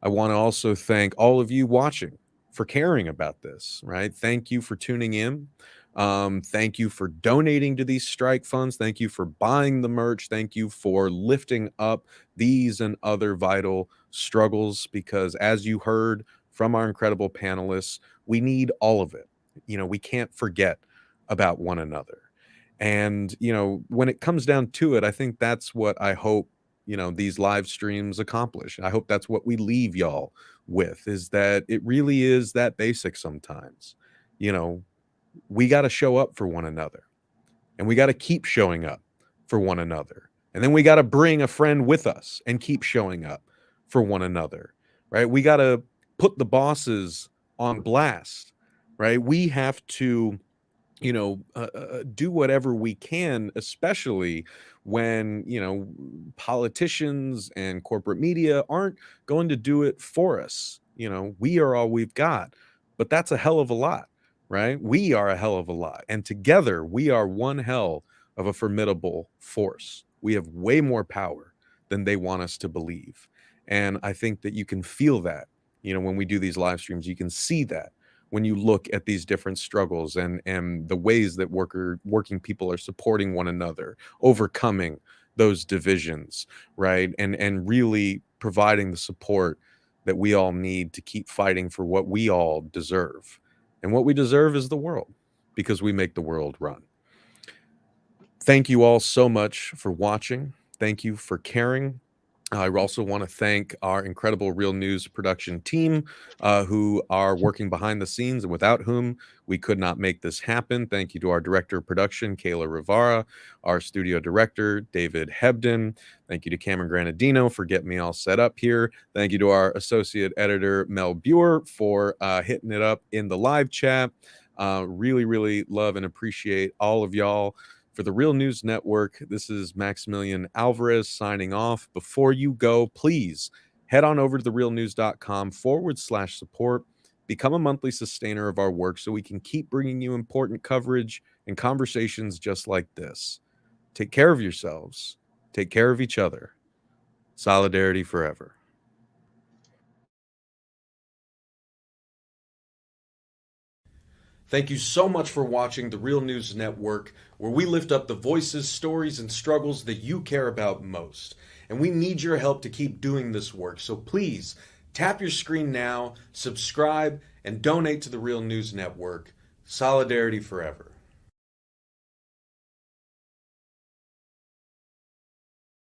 I want to also thank all of you watching for caring about this, right? Thank you for tuning in. Thank you for donating to these strike funds. Thank you for buying the merch. Thank you for lifting up these and other vital struggles, because as you heard from our incredible panelists, we need all of it. You know, we can't forget about one another. And, you know, when it comes down to it, I think that's what I hope, you know, these live streams accomplish. I hope that's what we leave y'all with, is that it really is that basic sometimes. You know, we got to show up for one another, and we got to keep showing up for one another. And then we got to bring a friend with us and keep showing up for one another, right? We got to put the bosses on blast, right? We have to, you know, do whatever we can, especially when, you know, politicians and corporate media aren't going to do it for us. You know, we are all we've got, but that's a hell of a lot, right? We are a hell of a lot. And together we are one hell of a formidable force. We have way more power than they want us to believe. And I think that you can feel that, when we do these live streams. You can see that when you look at these different struggles and the ways that working people are supporting one another, overcoming those divisions, right? And really providing the support that we all need to keep fighting for what we all deserve. And what we deserve is the world, because we make the world run. Thank you all so much for watching. Thank you for caring. I also want to thank our incredible Real News production team who are working behind the scenes and without whom we could not make this happen. Thank you to our director of production, Kayla Rivara, our studio director, David Hebden. Thank you to Cameron Granadino for getting me all set up here. Thank you to our associate editor, Mel Buer, for hitting it up in the live chat. Really, really love and appreciate all of y'all. For the Real News Network, this is Maximillian Alvarez signing off. Before you go, please head on over to therealnews.com/support. Become a monthly sustainer of our work so we can keep bringing you important coverage and conversations just like this. Take care of yourselves. Take care of each other. Solidarity forever. Thank you so much for watching the Real News Network, where we lift up the voices, stories, and struggles that you care about most. And we need your help to keep doing this work. So please tap your screen now, subscribe, and donate to the Real News Network. Solidarity forever.